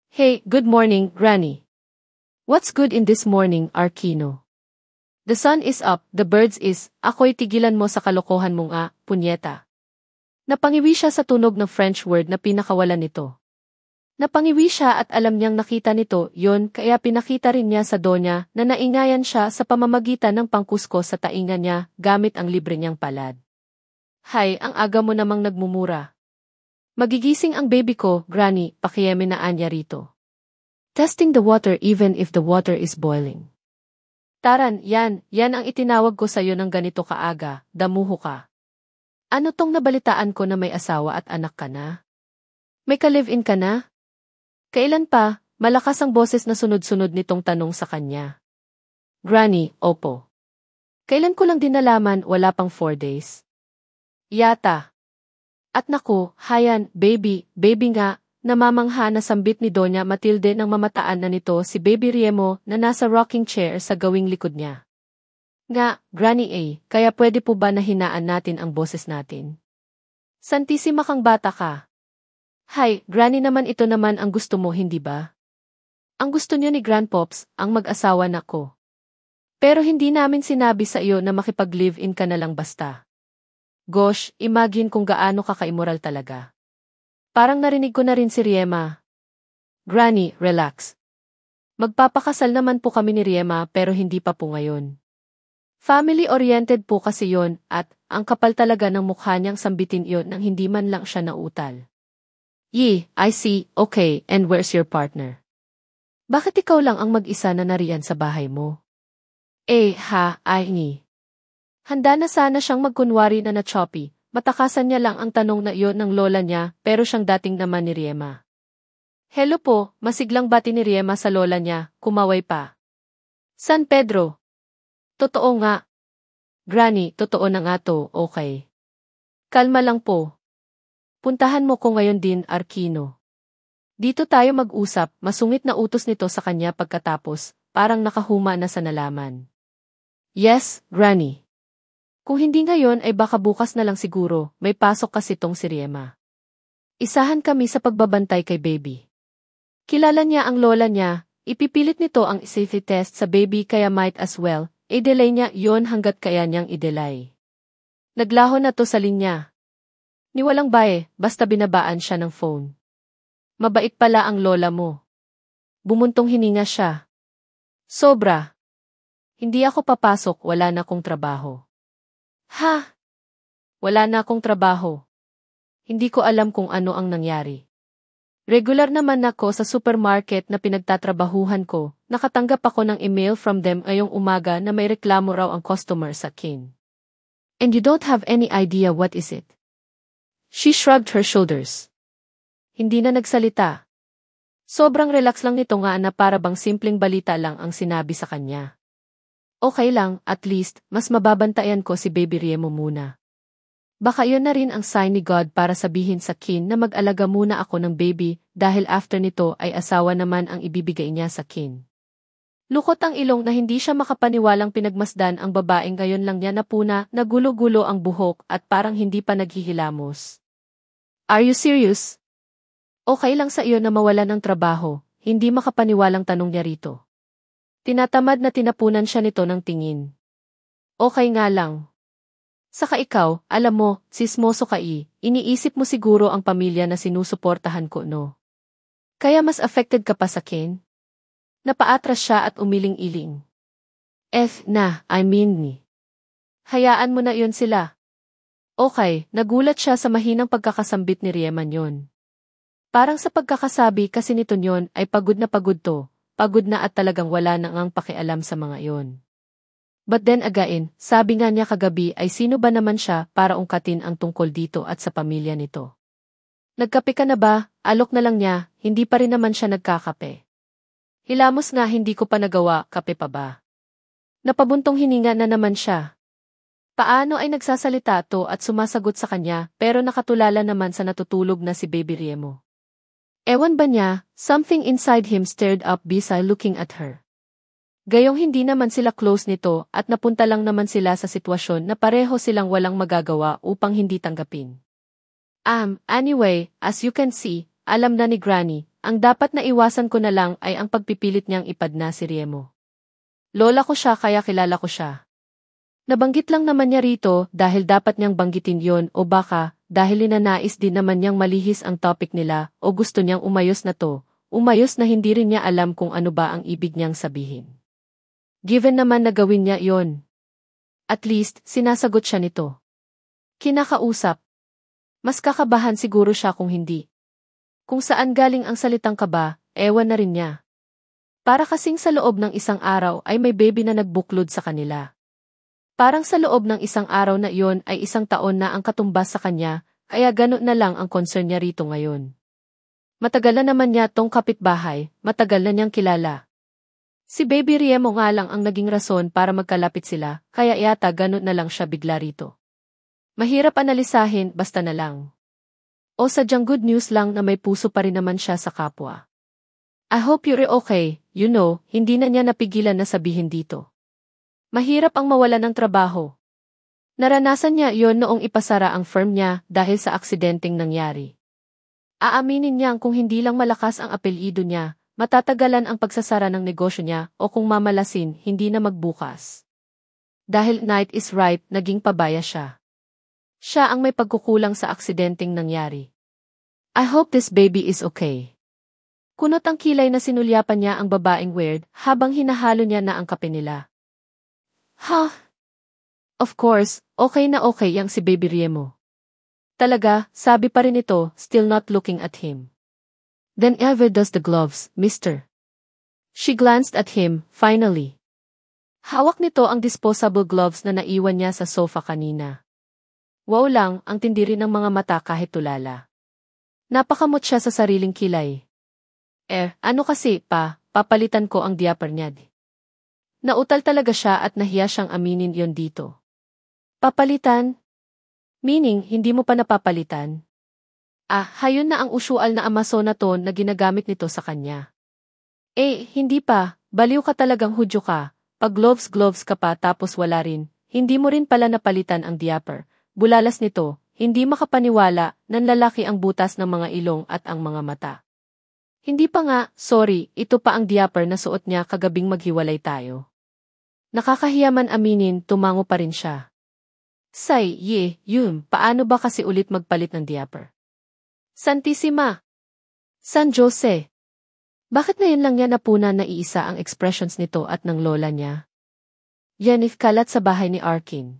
Hey, good morning, Granny. What's good in this morning, Arkino? The sun is up, the birds is, ako'y tigilan mo sa kalokohan mong punyeta. Napangiwi siya sa tunog ng French word na pinakawalan nito. Napangiwi siya at alam niyang nakita nito yon kaya pinakita rin niya sa Donya na naingayan siya sa pamamagitan ng pangkusko sa tainga niya gamit ang libre niyang palad. Hay, ang aga mo namang nagmumura. Magigising ang baby ko, Granny, pakiyeme na anya rito. Testing the water even if the water is boiling. Taran, yan ang itinawag ko sa'yo ng ganito kaaga, damuho ka. Ano tong nabalitaan ko na may asawa at anak ka na? May ka-live-in ka na? Kailan pa? Malakas ang boses na sunod-sunod nitong tanong sa kanya. Granny, opo. Kailan ko lang din nalaman, wala pang 4 days. Yata. At naku, hayan, baby nga, namamangha na sambit ni Donya Matilde nang mamataan na nito si Baby Riemo na nasa rocking chair sa gawing likod niya. Nga, Granny A, kaya pwede po ba na hinaan natin ang boses natin? Santisima kang bata ka. Hay, Granny naman ito naman ang gusto mo, hindi ba? Ang gusto niyo ni Grandpops, ang mag-asawa na ko. Pero hindi namin sinabi sa iyo na makipag-live-in ka na lang basta. Gosh, imagine kung gaano ka ka-immoral talaga. Parang narinig ko na rin si Riema. Granny, relax. Magpapakasal naman po kami ni Riema pero hindi pa po ngayon. Family-oriented po kasi yon at ang kapal talaga ng mukha niyang sambitin yon nang hindi man lang siya nautal. I see, okay, and where's your partner? Bakit ikaw lang ang mag-isa na nariyan sa bahay mo? Ni. Handa na sana siyang magkunwari na choppy. Matakasan niya lang ang tanong na iyon ng lola niya pero siyang dating naman ni Riema. Hello po, masiglang bati ni Riema sa lola niya, kumaway pa. San Pedro? Totoo nga. Granny, totoo na nga to, okay. Kalma lang po. Puntahan mo ko ngayon din, Arkino. Dito tayo mag-usap, masungit na utos nito sa kanya pagkatapos, parang nakahuma na sa nalaman. Yes, Granny. Kung hindi ngayon ay baka bukas na lang siguro, may pasok kasi tong si Riema. Isahan kami sa pagbabantay kay baby. Kilala niya ang lola niya, ipipilit nito ang safety test sa baby kaya might as well, i-delay niya yon hanggat kaya niyang i-delay. Naglaho na to sa linya. Ni walang bae, basta binabaan siya ng phone. Mabait pala ang lola mo. Bumuntong hininga siya. Sobra. Hindi ako papasok, wala na kong trabaho. Ha? Wala na akong trabaho. Hindi ko alam kung ano ang nangyari. Regular naman ako sa supermarket na pinagtatrabahuhan ko, nakatanggap ako ng email from them ngayong umaga na may reklamo raw ang customer sa akin. And you don't have any idea what is it? She shrugged her shoulders. Hindi na nagsalita. Sobrang relax lang nito nga na para bang simpleng balita lang ang sinabi sa kanya. Okay lang, at least, mas mababantayan ko si Baby Riemo muna. Baka yun na rin ang sign ni God para sabihin sa kin na mag-alaga muna ako ng baby dahil after nito ay asawa naman ang ibibigay niya sa kin. Lukot ang ilong na hindi siya makapaniwalang pinagmasdan ang babaeng ngayon lang niya napuna na gulo-gulo ang buhok at parang hindi pa naghihilamos. Are you serious? Okay lang sa iyo na mawala ng trabaho, hindi makapaniwalang tanong niya rito. Tinatamad na tinapunan siya nito ng tingin. Okay nga lang. Saka ikaw, alam mo, sismoso ka iniisip mo siguro ang pamilya na sinusuportahan ko no. Kaya mas affected ka pa sa kin? Napaatras siya at umiling-iling. I mean ni. Hayaan mo na yun sila. Okay, nagulat siya sa mahinang pagkakasambit ni Rieman yon. Parang sa pagkakasabi kasi nito yon ay pagod na pagod to. Pagod na at talagang wala nang ang pakialam sa mga iyon. But then again, sabi nga niya kagabi ay sino ba naman siya para ungkatin ang tungkol dito at sa pamilya nito. Nagkape ka na ba? Alok na lang niya, hindi pa rin naman siya nagkakape. Hilamos nga hindi ko pa nagawa, kape pa ba? Napabuntong hininga na naman siya. Paano ay nagsasalita to at sumasagot sa kanya pero nakatulala naman sa natutulog na si Baby Riemo. Ewan ba niya, something inside him stirred up beside looking at her. Gayong hindi naman sila close nito at napunta lang naman sila sa sitwasyon na pareho silang walang magagawa upang hindi tanggapin. Anyway, as you can see, alam na ni Granny, ang dapat na iwasan ko na lang ay ang pagpipilit niyang ipadna si Riemo. Lola ko siya kaya kilala ko siya. Nabanggit lang naman niya rito dahil dapat niyang banggitin yon o baka dahil linanais din naman niyang malihis ang topic nila o gusto niyang umayos na to, umayos na hindi rin niya alam kung ano ba ang ibig niyang sabihin. Given naman na gawin niya yon. At least, sinasagot siya nito. Kinakausap. Mas kakabahan siguro siya kung hindi. Kung saan galing ang salitang kaba, ewan na rin niya. Para kasing sa loob ng isang araw ay may baby na nagbuklod sa kanila. Parang sa loob ng isang araw na iyon ay isang taon na ang katumbas sa kanya, kaya gano'n na lang ang concern niya rito ngayon. Matagal na naman niya tong kapitbahay, matagal na niyang kilala. Si Baby Riemo nga lang ang naging rason para magkalapit sila, kaya yata gano'n na lang siya bigla rito. Mahirap analisahin, basta na lang. O sadyang good news lang na may puso pa rin naman siya sa kapwa. I hope you're okay, hindi na niya napigilan na sabihin dito. Mahirap ang mawalan ng trabaho. Naranasan niya yon noong ipasara ang firm niya dahil sa aksidenteng nangyari. Aaminin niyang kung hindi lang malakas ang apelyido niya, matatagalan ang pagsasara ng negosyo niya o kung mamalasin, hindi na magbukas. Dahil night is right, naging pabaya siya. Siya ang may pagkukulang sa aksidenteng nangyari. I hope this baby is okay. Kunot ang kilay na sinulyapan niya ang babaeng weird habang hinahalo niya na ang kape nila. Ha? Of course, okay na okay yang si Baby Riemo. Talaga, sabi pa rin ito, still not looking at him. Then ever does the gloves, mister. She glanced at him, finally. Hawak nito ang disposable gloves na naiwan niya sa sofa kanina. Wow lang, ang tindi rin ng mga mata kahit tulala. Napakamot siya sa sariling kilay. Ano kasi, papalitan ko ang diaper niya. Nautal talaga siya at nahiya siyang aminin yon dito. Papalitan? Meaning, hindi mo pa napapalitan? Hayon na ang usual na Amazonaton na ginagamit nito sa kanya. Hindi pa, baliw ka talagang hudyo ka, pag gloves ka pa tapos wala rin, hindi mo rin pala napalitan ang diaper. Bulalas nito, hindi makapaniwala, nanlalaki ang butas ng mga ilong at ang mga mata. Hindi pa nga, sorry, ito pa ang diaper na suot niya kagabing maghiwalay tayo. Nakakahiyaman aminin, tumango pa rin siya. Say, paano ba kasi ulit magpalit ng diaper? Santissima! San Jose! Bakit ngayon lang niya napuna na iisa ang expressions nito at ng lola niya? Yan if kalat sa bahay ni Arkin.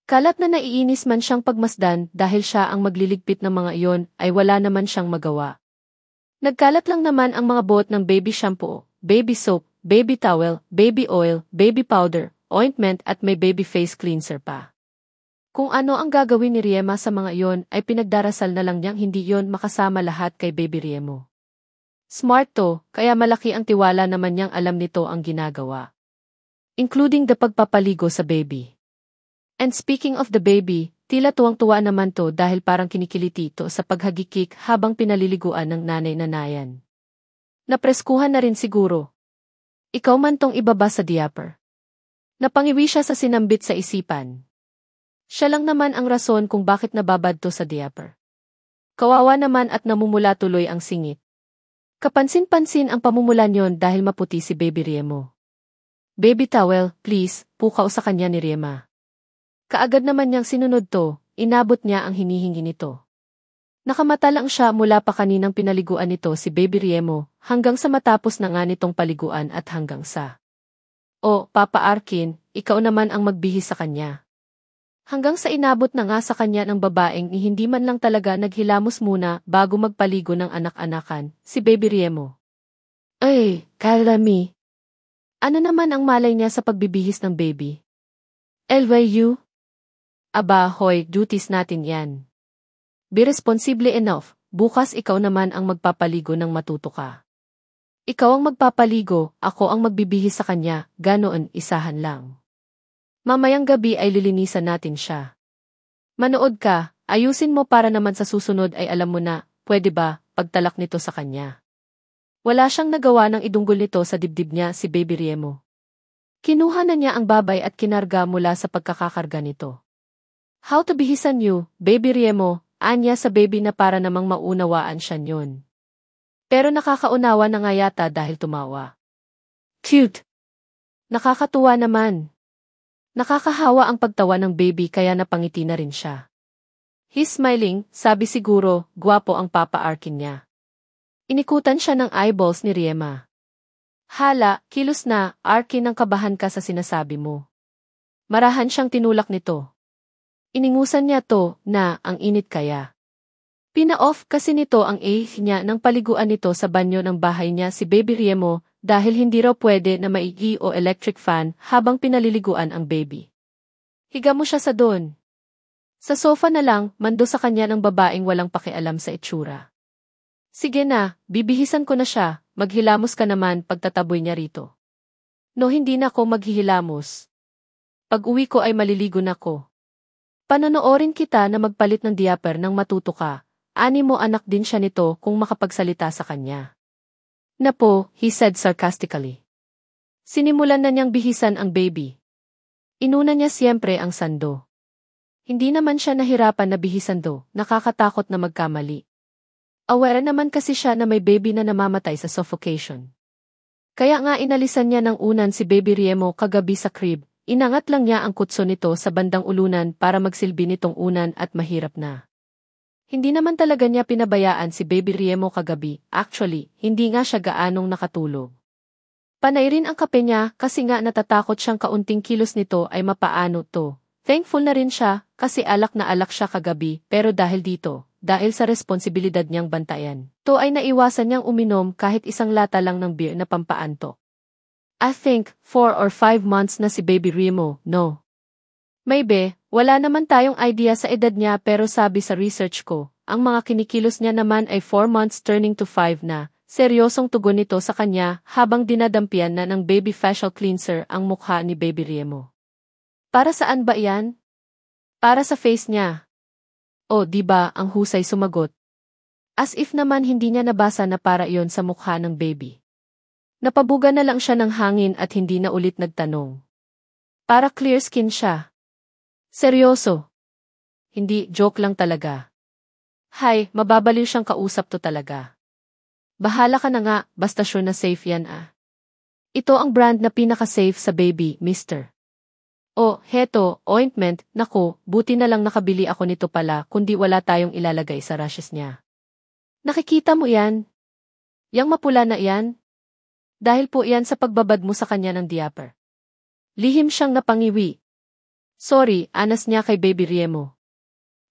Kalat na naiinis man siyang pagmasdan dahil siya ang magliligpit ng mga iyon ay wala naman siyang magawa. Nagkalat lang naman ang mga buhot ng baby shampoo, baby soap, baby towel, baby oil, baby powder, ointment at may baby face cleanser pa. Kung ano ang gagawin ni Riema sa mga iyon ay pinagdarasal na lang niyang hindi iyon makasama lahat kay Baby Riemo. Smart to, kaya malaki ang tiwala naman niyang alam nito ang ginagawa. Including the pagpapaligo sa baby. And speaking of the baby, tila tuwang-tuwa naman to dahil parang kinikiliti ito sa paghagikik habang pinaliliguan ng nanay na Nayan. Napreskuhan na rin siguro. Ikaw man tong ibaba sa diaper. Napangiwi siya sa sinambit sa isipan. Siya lang naman ang rason kung bakit nababad to sa diaper. Kawawa naman at namumula tuloy ang singit. Kapansin-pansin ang pamumulan yon dahil maputi si Baby Riemo. Baby towel, please, pukaw sa kanya ni Riema. Kaagad naman niyang sinunod to, inabot niya ang hinihingi nito. Nakamata lang siya mula pa kaninang pinaliguan nito si Baby Riemo, hanggang sa matapos na nga nitong paliguan at hanggang sa. Papa Arkin, ikaw naman ang magbihis sa kanya. Hanggang sa inabot na nga sa kanya ng babaeng ni hindi man lang talaga naghilamos muna bago magpaligo ng anak-anakan, si Baby Riemo. Kalami. Ano naman ang malay niya sa pagbibihis ng baby? LYU? Aba, hoy, duties natin yan. Be responsible enough, bukas ikaw naman ang magpapaligo ng matuto ka. Ikaw ang magpapaligo, ako ang magbibihis sa kanya, ganoon, isahan lang. Mamayang gabi ay lilinisan natin siya. Manood ka, ayusin mo para naman sa susunod ay alam mo na, pwede ba, pagtalak nito sa kanya. Wala siyang nagawa ng idunggol nito sa dibdib niya si Baby Riemo. Kinuha na niya ang babay at kinarga mula sa pagkakakarga nito. How to bihisan you, Baby Riemo, anya sa baby na para namang maunawaan siya yun. Pero nakakaunawa na nga yata dahil tumawa. Cute! Nakakatuwa naman. Nakakahawa ang pagtawa ng baby kaya napangiti na rin siya. He's smiling, sabi siguro, gwapo ang Papa Arkin niya. Inikutan siya ng eyeballs ni Riema. Hala, kilos na, Arkin ang kabahan ka sa sinasabi mo. Marahan siyang tinulak nito. Iningusan niya to, na, ang init kaya. Pina-off kasi nito ang niya ng paliguan nito sa banyo ng bahay niya si Baby Riemo dahil hindi raw pwede na maigi o electric fan habang pinaliliguan ang baby. Higa mo siya sa doon. Sa sofa na lang, mando sa kanya ng babaeng walang pakialam sa itsura. Sige na, bibihisan ko na siya, maghilamos ka naman pagtataboy niya rito. No, hindi na ako maghihilamos. Pag uwi ko ay maliligo na ko. Panonoorin kita na magpalit ng diaper nang matuto ka. Ani mo anak din siya nito kung makapagsalita sa kanya. Napo, he said sarcastically. Sinimulan na niyang bihisan ang baby. Inuna niya siyempre ang sando. Hindi naman siya nahirapan na bihisan do, nakakatakot na magkamali. Aware naman kasi siya na may baby na namamatay sa suffocation. Kaya nga inalisan niya ng unan si Baby Riemo kagabi sa crib, inangat lang niya ang kutso nito sa bandang ulunan para magsilbi nitong unan at mahirap na. Hindi naman talaga niya pinabayaan si Baby Riemo kagabi, actually, hindi nga siya gaanong nakatulog. Panay rin ang kape niya kasi nga natatakot siyang kaunting kilos nito ay mapaano to. Thankful na rin siya kasi alak na alak siya kagabi pero dahil dito, dahil sa responsibilidad niyang bantayan, to ay naiwasan niyang uminom kahit isang lata lang ng beer na pampaanto. I think, 4 or 5 months na si Baby Riemo, no? Maybe, wala naman tayong idea sa edad niya pero sabi sa research ko, ang mga kinikilos niya naman ay 4 months turning to 5 na, seryosong tugon nito sa kanya habang dinadampian na ng baby facial cleanser ang mukha ni Baby Riemo. Para saan ba yan? Para sa face niya. O, diba, ang husay sumagot. As if naman hindi niya nabasa na para iyon sa mukha ng baby. Napabuga na lang siya ng hangin at hindi na ulit nagtanong. Para clear skin siya. Seryoso. Hindi, joke lang talaga. Hay, mababaliw siyang kausap to talaga. Bahala ka na nga, basta sure na safe yan ah. Ito ang brand na pinaka-safe sa baby, mister. Oh, heto, ointment, naku, buti na lang nakabili ako nito pala kundi wala tayong ilalagay sa rashes niya. Nakikita mo yan? Yang mapula na yan? Dahil po yan sa pagbabad mo sa kanya ng diaper. Lihim siyang napangiwi. Sorry, anas niya kay Baby Riemo.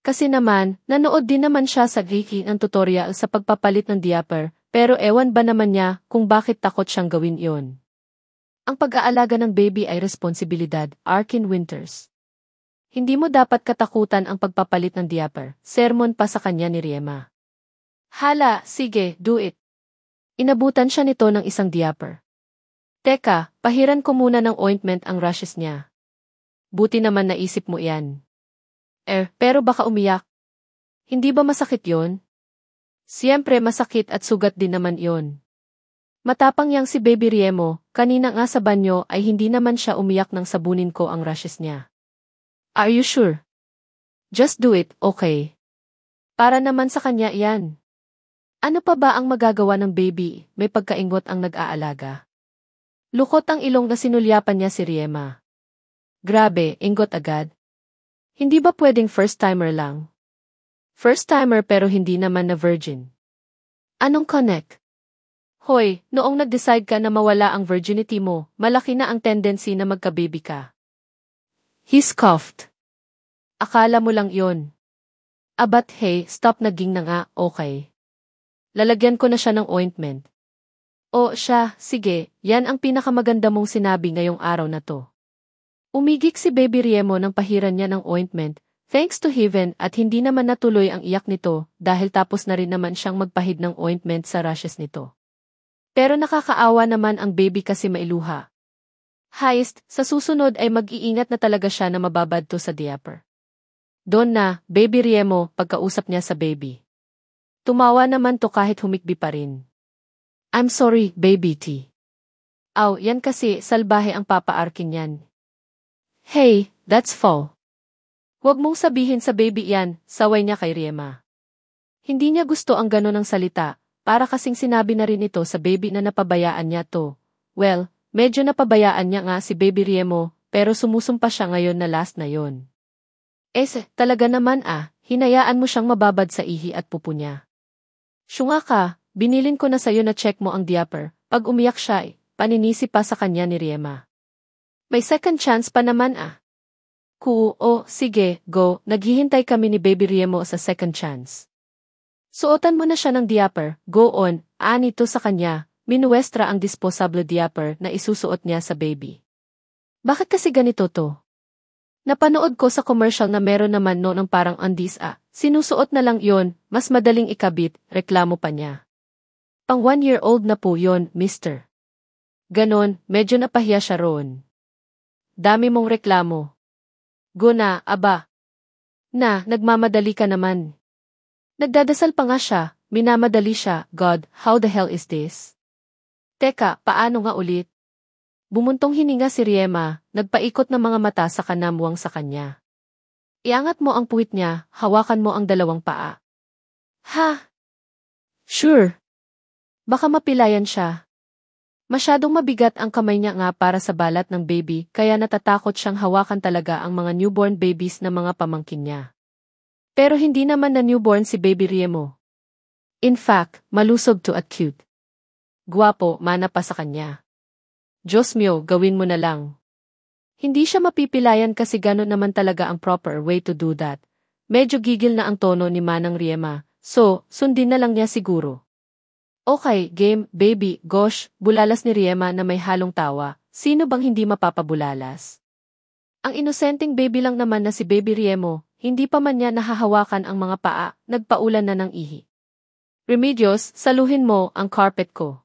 Kasi naman, nanood din naman siya sa Giki ng tutorial sa pagpapalit ng diaper, pero ewan ba naman niya kung bakit takot siyang gawin iyon. Ang pag-aalaga ng baby ay responsibilidad, Arkin Winters. Hindi mo dapat katakutan ang pagpapalit ng diaper, sermon pa sa kanya ni Riema. Hala, sige, do it. Inabutan siya nito ng isang diaper. Teka, pahiran ko muna ng ointment ang rashes niya. Buti naman naisip mo iyan. Pero baka umiyak. Hindi ba masakit yon? Siyempre masakit at sugat din naman yon. Matapang yang si Baby Riemo, kanina nga sa banyo ay hindi naman siya umiyak nang sabunin ko ang rashes niya. Are you sure? Just do it, okay? Para naman sa kanya iyan. Ano pa ba ang magagawa ng baby, may pagkaingot ang nag-aalaga? Lukot ang ilong na sinulyapan niya si Riema. Grabe, ingot agad. Hindi ba pwedeng first-timer lang? First-timer pero hindi naman na virgin. Anong connect? Hoy, noong nag-decide ka na mawala ang virginity mo, malaki na ang tendency na magka-baby ka. He scoffed. Akala mo lang yon. Abat hey, stop naging na nga, okay. Lalagyan ko na siya ng ointment. O siya, sige, yan ang pinakamaganda mong sinabi ngayong araw na to. Umigik si Baby Riemo nang pahiran niya ng ointment, thanks to heaven at hindi naman natuloy ang iyak nito dahil tapos na rin naman siyang magpahid ng ointment sa rashes nito. Pero nakakaawa naman ang baby kasi mailuha. Heist, sa susunod ay mag-iingat na talaga siya na mababad to sa diaper. Doon na, Baby Riemo, pagkausap niya sa baby. Tumawa naman to kahit humikbi pa rin. I'm sorry, Baby T. Aw, yan kasi, salbahe ang Papa Arkin yan. Hey, that's foul. Huwag mong sabihin sa baby yan, saway niya kay Riema. Hindi niya gusto ang gano'n ng salita, para kasing sinabi na rin ito sa baby na napabayaan niya to. Well, medyo napabayaan niya nga si Baby Riemo, pero sumusumpa siya ngayon na last na yon. Talaga naman hinayaan mo siyang mababad sa ihi at pupo niya. Syunga ka, binilin ko na sa'yo na check mo ang diaper. Pag umiyak siya paninisi pa sa kanya ni Riema. May second chance pa naman sige, go, naghihintay kami ni Baby Riemo sa second chance. Suotan mo na siya ng diaper, go on, nito sa kanya, minuwestra ang disposable diaper na isusuot niya sa baby. Bakit kasi ganito to? Napanood ko sa commercial na meron naman noong parang undies sinusuot na lang yon, mas madaling ikabit, reklamo pa niya. Pang 1-year-old na po yon, mister. Ganon, medyo napahiya siya roon. Dami mong reklamo. Go na, aba. Nagmamadali ka naman. Nagdadasal pa nga siya, minamadali siya, God, how the hell is this? Teka, paano nga ulit? Bumuntong hininga si Riema, nagpaikot ng mga mata sa kanamuang sa kanya. Iangat mo ang puwit niya, hawakan mo ang dalawang paa. Ha? Sure. Baka mapilayan siya. Masyadong mabigat ang kamay niya nga para sa balat ng baby, kaya natatakot siyang hawakan talaga ang mga newborn babies na mga pamangkin niya. Pero hindi naman na newborn si Baby Riemo. In fact, malusog to at cute. Guwapo, mana pa sa kanya. Diyos mio, gawin mo na lang. Hindi siya mapipilayan kasi gano'n naman talaga ang proper way to do that. Medyo gigil na ang tono ni Manang Riema, so, sundin na lang niya siguro. Okay, game, baby, gosh, bulalas ni Riema na may halong tawa. Sino bang hindi mapapabulalas? Ang inosenteng baby lang naman na si Baby Riemo, hindi pa man niya nahahawakan ang mga paa, nagpaulan na ng ihi. Remedios, saluhin mo ang carpet ko.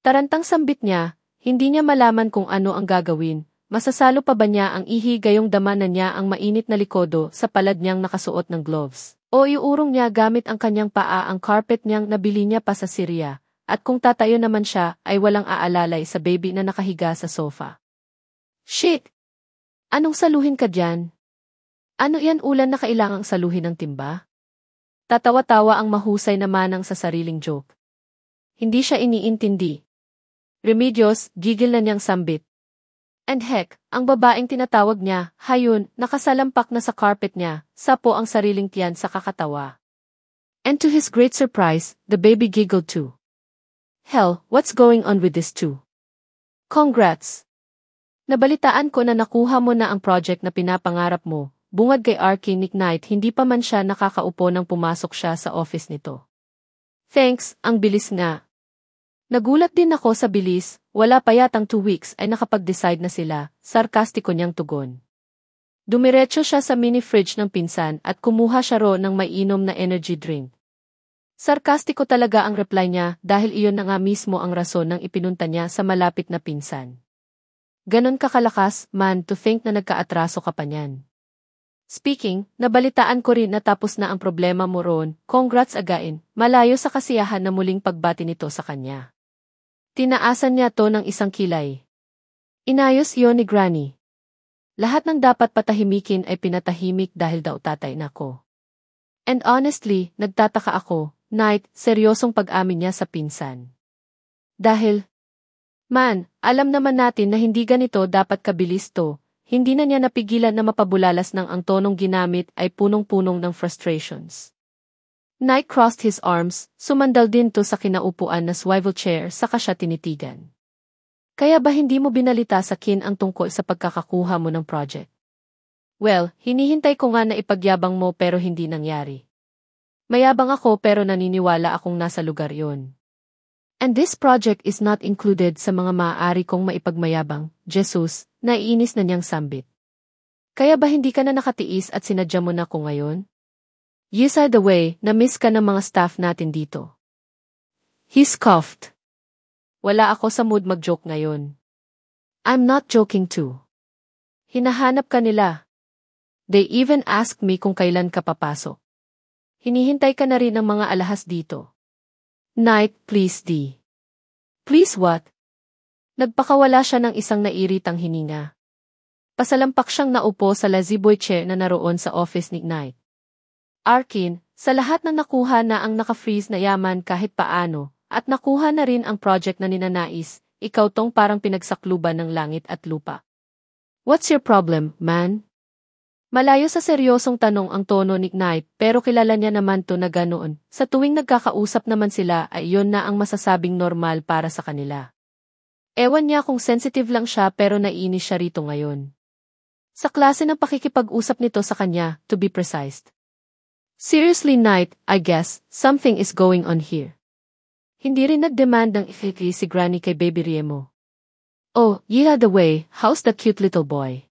Tarantang sambit niya, hindi niya malaman kung ano ang gagawin, masasalo pa ba niya ang ihi gayong dama na niya ang mainit na likodo sa palad niyang nakasuot ng gloves. O iurong niya gamit ang kanyang paa ang carpet niyang nabili niya pa sa Syria, at kung tatayo naman siya ay walang aalalay sa baby na nakahiga sa sofa. Shit! Anong saluhin ka dyan? Ano yan ulan na kailangang saluhin ng timba? Tatawa-tawa ang mahusay na Manang sa sariling joke. Hindi siya iniintindi. Remedios, gigil na niyang sambit. And heck, ang babaeng tinatawag niya, hayun, nakasalampak na sa carpet niya, sapo ang sariling tiyan sa kakatawa. And to his great surprise, the baby giggled too. Hell, what's going on with this too? Congrats! Nabalitaan ko na nakuha mo na ang project na pinapangarap mo. Bungad kay Arky Knight, hindi pa man siya nakakaupo nang pumasok siya sa office nito. Thanks, ang bilis nga. Nagulat din ako sa bilis, wala pa yatang 2 weeks ay nakapag-decide na sila, sarkastiko niyang tugon. Dumiretso siya sa mini-fridge ng pinsan at kumuha siya ro ng maiinom na energy drink. Sarkastiko talaga ang reply niya dahil iyon na nga mismo ang rason ng ipinunta niya sa malapit na pinsan. Ganon kakalakas, man, to think na nagkaatraso ka pa niyan. Speaking, nabalitaan ko rin na tapos na ang problema mo roon, congrats again, malayo sa kasiyahan na muling pagbati nito sa kanya. Tinaasan niya to ng isang kilay. Inayos iyon ni Granny. Lahat ng dapat patahimikin ay pinatahimik dahil daw tatay na ko. And honestly, nagtataka ako, Knight, seryosong pag-amin niya sa pinsan. Dahil, man, alam naman natin na hindi ganito dapat kabilis to. Hindi na niya napigilan na mapabulalas ng ang tonong ginamit ay punong-punong ng frustrations. Knight crossed his arms, sumandal din to sa kinaupuan na swivel chair saka siya tinitigan. Kaya ba hindi mo binalita sa Kin ang tungkol sa pagkakakuha mo ng project? Well, hinihintay ko nga na ipagyabang mo pero hindi nangyari. Mayabang ako pero naniniwala akong nasa lugar yon. And this project is not included sa mga maaari kong maipagmayabang, Jesus, naiinis na niyang sambit. Kaya ba hindi ka na nakatiis at sinadya mo na ko ngayon? Yes, by the way, na-miss ka ng mga staff natin dito. He scoffed. Wala ako sa mood mag-joke ngayon. I'm not joking too. Hinahanap ka nila. They even asked me kung kailan ka papasok. Hinihintay ka na rin ng mga alahas dito. Knight, please D. Please what? Nagpakawala siya ng isang nairitang hininga. Pasalampak siyang naupo sa lazyboy chair na naroon sa office ni Knight. Arkin, Sa lahat ng nakuha na ang naka-freeze na yaman kahit paano, at nakuha na rin ang project na ninanais, ikaw tong parang pinagsakluban ng langit at lupa. What's your problem, man? Malayo sa seryosong tanong ang tono ni Knight pero kilala niya naman to na ganoon. Sa tuwing nagkakausap naman sila ay yon na ang masasabing normal para sa kanila. Ewan niya kung sensitive lang siya pero naiinis siya rito ngayon. Sa klase ng pakikipag-usap nito sa kanya, to be precise. Seriously, Knight, I guess, something is going on here. Hindi rin nag-demand ng ifiki si Granny kay Baby Riemo. Oh, yeah, the way, how's the cute little boy?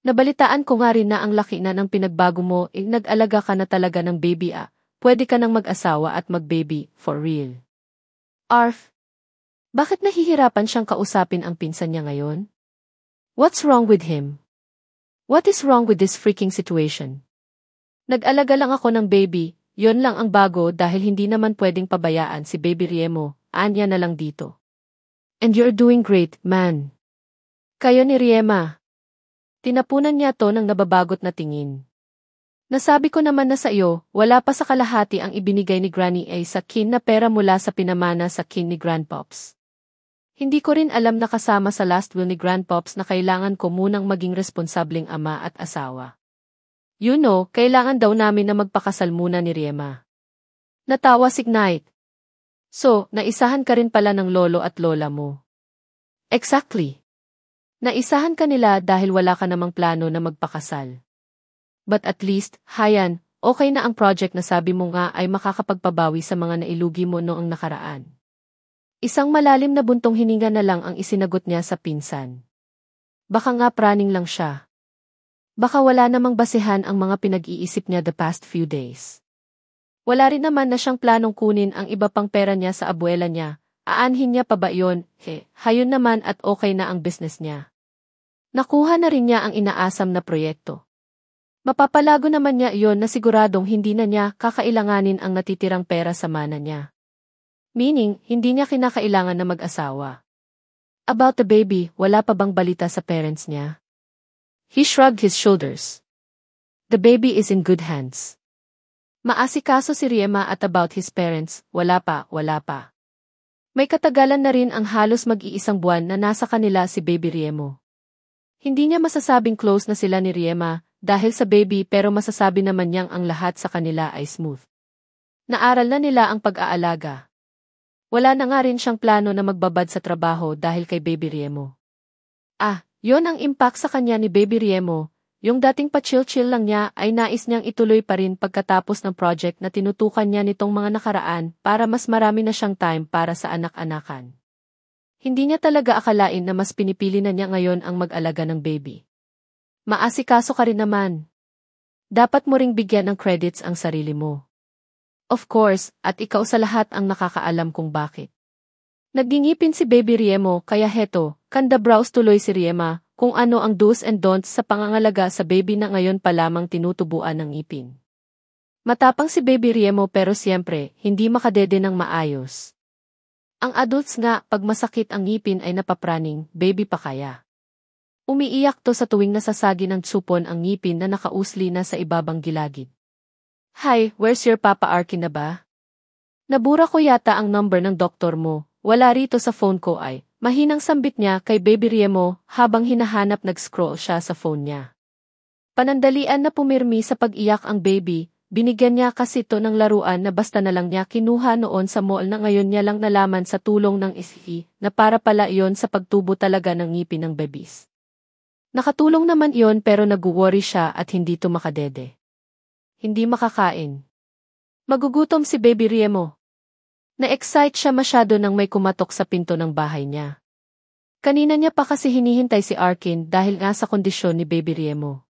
Nabalitaan ko nga rin na ang laki na ng pinagbago mo nag-alaga ka na talaga ng baby Pwede ka nang mag-asawa at mag-baby, for real. Arf, bakit nahihirapan siyang kausapin ang pinsan niya ngayon? What's wrong with him? What is wrong with this freaking situation? Nag-alaga lang ako ng baby, yon lang ang bago dahil hindi naman pwedeng pabayaan si Baby Riemo, anya na lang dito. And you're doing great, man. Kayo ni Riema. Tinapunan niya to ng nababagot na tingin. Nasabi ko naman na sa iyo, wala pa sa kalahati ang ibinigay ni Granny A sa kin na pera mula sa pinamana sa kin ni Grandpops. Hindi ko rin alam na kasama sa last will ni Grandpops na kailangan ko munang maging responsableng ama at asawa. You know, kailangan daw namin na magpakasal muna ni Riema. Natawa si Knight. So, naisahan ka rin pala ng lolo at lola mo. Exactly. Naisahan ka nila dahil wala ka namang plano na magpakasal. But at least, hayan, okay na ang project na sabi mo nga ay makakapagpabawi sa mga nailugi mo noong nakaraan. Isang malalim na buntong hininga na lang ang isinagot niya sa pinsan. Baka nga praning lang siya. Baka wala namang basehan ang mga pinag-iisip niya the past few days. Wala rin naman na siyang planong kunin ang iba pang pera niya sa abuela niya. Aanhin niya pa ba yun? Hayon naman at okay na ang business niya. Nakuha na rin niya ang inaasam na proyekto. Mapapalago naman niya iyon na siguradong hindi na niya kakailanganin ang natitirang pera sa mana niya. Meaning, hindi niya kinakailangan na mag-asawa. About the baby, wala pa bang balita sa parents niya? He shrugged his shoulders. The baby is in good hands. Maasikaso si Riema at about his parents, wala pa. May katagalan na rin ang halos mag-iisang buwan na nasa kanila si Baby Riemo. Hindi niya masasabing close na sila ni Riema dahil sa baby pero masasabi naman niyang ang lahat sa kanila ay smooth. Naaral na nila ang pag-aalaga. Wala na nga rin siyang plano na magbabad sa trabaho dahil kay Baby Riemo. Yon ang impact sa kanya ni Baby Riemo, yung dating pa-chill-chill lang niya ay nais niyang ituloy pa rin pagkatapos ng project na tinutukan niya nitong mga nakaraan para mas marami na siyang time para sa anak-anakan. Hindi niya talaga akalain na mas pinipili na niya ngayon ang mag-alaga ng baby. Maasikaso ka rin naman. Dapat mo ring bigyan ng credits ang sarili mo. Of course, at ikaw sa lahat ang nakakaalam kung bakit. Nagdingipin si Baby Riemo kaya heto, kanda-browse tuloy si Riema kung ano ang do's and don'ts sa pangangalaga sa baby na ngayon pa lamang tinutubuan ng ngipin. Matapang si Baby Riemo pero siyempre, hindi makadede ng maayos. Ang adults nga, pag masakit ang ngipin ay napapraning, baby pa kaya. Umiiyak to sa tuwing nasasagi ng tsupon ang ngipin na nakausli na sa ibabang gilagid. Hi, where's your Papa Arkin na ba? Nabura ko yata ang number ng doktor mo. Wala rito sa phone ko ay, mahinang sambit niya kay Baby Riemo habang hinahanap nag-scroll siya sa phone niya. Panandalian na pumirmi sa pag-iyak ang baby, binigyan niya kasi ito ng laruan na basta na lang niya kinuha noon sa mall na ngayon niya lang nalaman sa tulong ng iski na para pala iyon sa pagtubo talaga ng ngipin ng babies. Nakatulong naman iyon pero nag-worry siya at hindi to makadede. Hindi makakain. Magugutom si Baby Riemo. Na-excite siya masyado nang may kumatok sa pinto ng bahay niya. Kanina niya pa kasi hinihintay si Arkin dahil nga sa kondisyon ni Baby Riemo.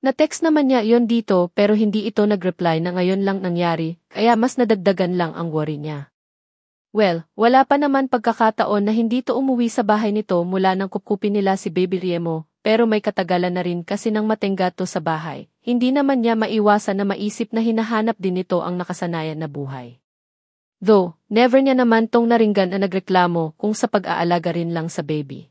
Na-text naman niya iyon dito pero hindi ito nag-reply na ngayon lang nangyari kaya mas nadagdagan lang ang worry niya. Well, wala pa naman pagkakataon na hindi to umuwi sa bahay nito mula nang kupkupin nila si Baby Riemo pero may katagalan na rin kasi nang matengga to sa bahay. Hindi naman niya maiwasan na maisip na hinahanap din nito ang nakasanayan na buhay. Though, never niya naman tong naringgan na nagreklamo kung sa pag-aalaga rin lang sa baby.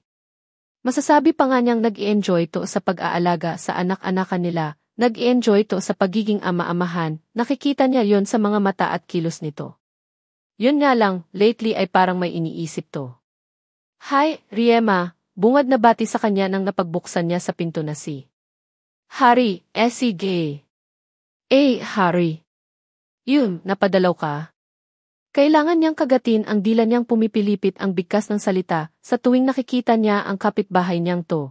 Masasabi pa nga niyang nag-i-enjoy to sa pag-aalaga sa anak-anakan nila, Nag-enjoy to sa pagiging ama-amahan, nakikita niya yon sa mga mata at kilos nito. Yun nga lang, lately ay parang may iniisip to. Hi, Riema, bungad na bati sa kanya nang napagbuksan niya sa pinto na si Harry, sige. Harry. Yun, napadalaw ka? Kailangan niyang kagatin ang dila niyang pumipilipit ang bigkas ng salita sa tuwing nakikita niya ang kapitbahay niyang to.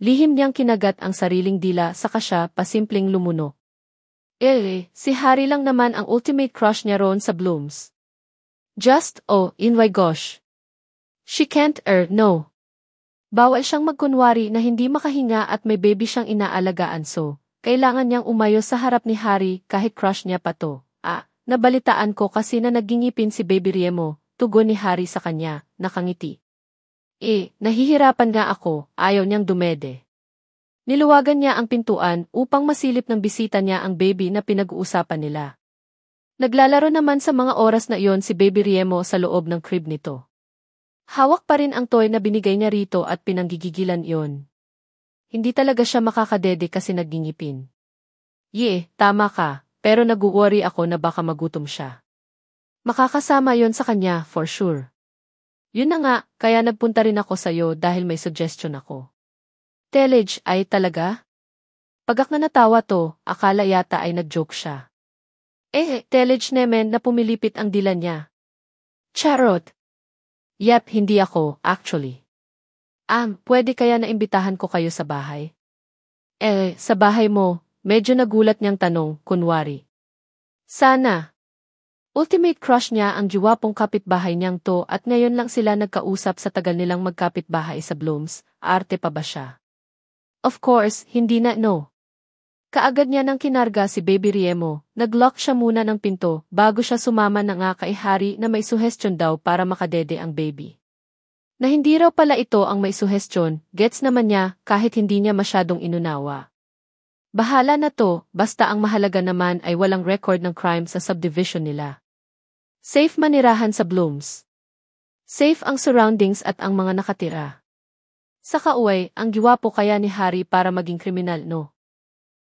Lihim niyang kinagat ang sariling dila saka siya pasimpleng lumuno. Si Harry lang naman ang ultimate crush niya roon sa Blooms. In my gosh. She can't no. Bawal siyang magkunwari na hindi makahinga at may baby siyang inaalagaan so, kailangan niyang umayo sa harap ni Harry kahit crush niya pa to. Nabalitaan ko kasi na nagingipin si Baby Riemo, tugon ni Harry sa kanya, nakangiti. Nahihirapan nga ako, ayaw niyang dumede. Niluwagan niya ang pintuan upang masilip ng bisita niya ang baby na pinag-uusapan nila. Naglalaro naman sa mga oras na iyon si Baby Riemo sa loob ng crib nito. Hawak pa rin ang toy na binigay niya rito at pinanggigigilan iyon. Hindi talaga siya makakadede kasi nagingipin. Tama ka, pero nag-worry ako na baka magutom siya. Makakasama yon sa kanya, for sure. Yun na nga, kaya nagpunta rin ako sa'yo dahil may suggestion ako. Telege, ay talaga? Pagak na natawa to, akala yata ay nag-joke siya. Telege nemen na pumilipit ang dila niya. Charot. Yep, hindi ako, actually. Pwede kaya na imbitahan ko kayo sa bahay? Sa bahay mo, medyo nagulat niyang tanong, kunwari. Sana. Ultimate crush niya ang giwapong kapitbahay niyang to at ngayon lang sila nagkausap sa tagal nilang magkapitbahay sa Blooms, arte pa ba siya? Of course, hindi na no. Kaagad niya nang kinarga si Baby Riemo, nag-lock siya muna ng pinto bago siya sumama na nga kay Harry na may suhestyon daw para makadede ang baby. Na hindi raw pala ito ang may suhestyon, gets naman niya kahit hindi niya masyadong inunawa. Bahala na to, basta ang mahalaga naman ay walang record ng crime sa subdivision nila. Safe manirahan sa Blooms. Safe ang surroundings at ang mga nakatira. Sa kauwi, ang giwapo kaya ni Harry para maging kriminal no?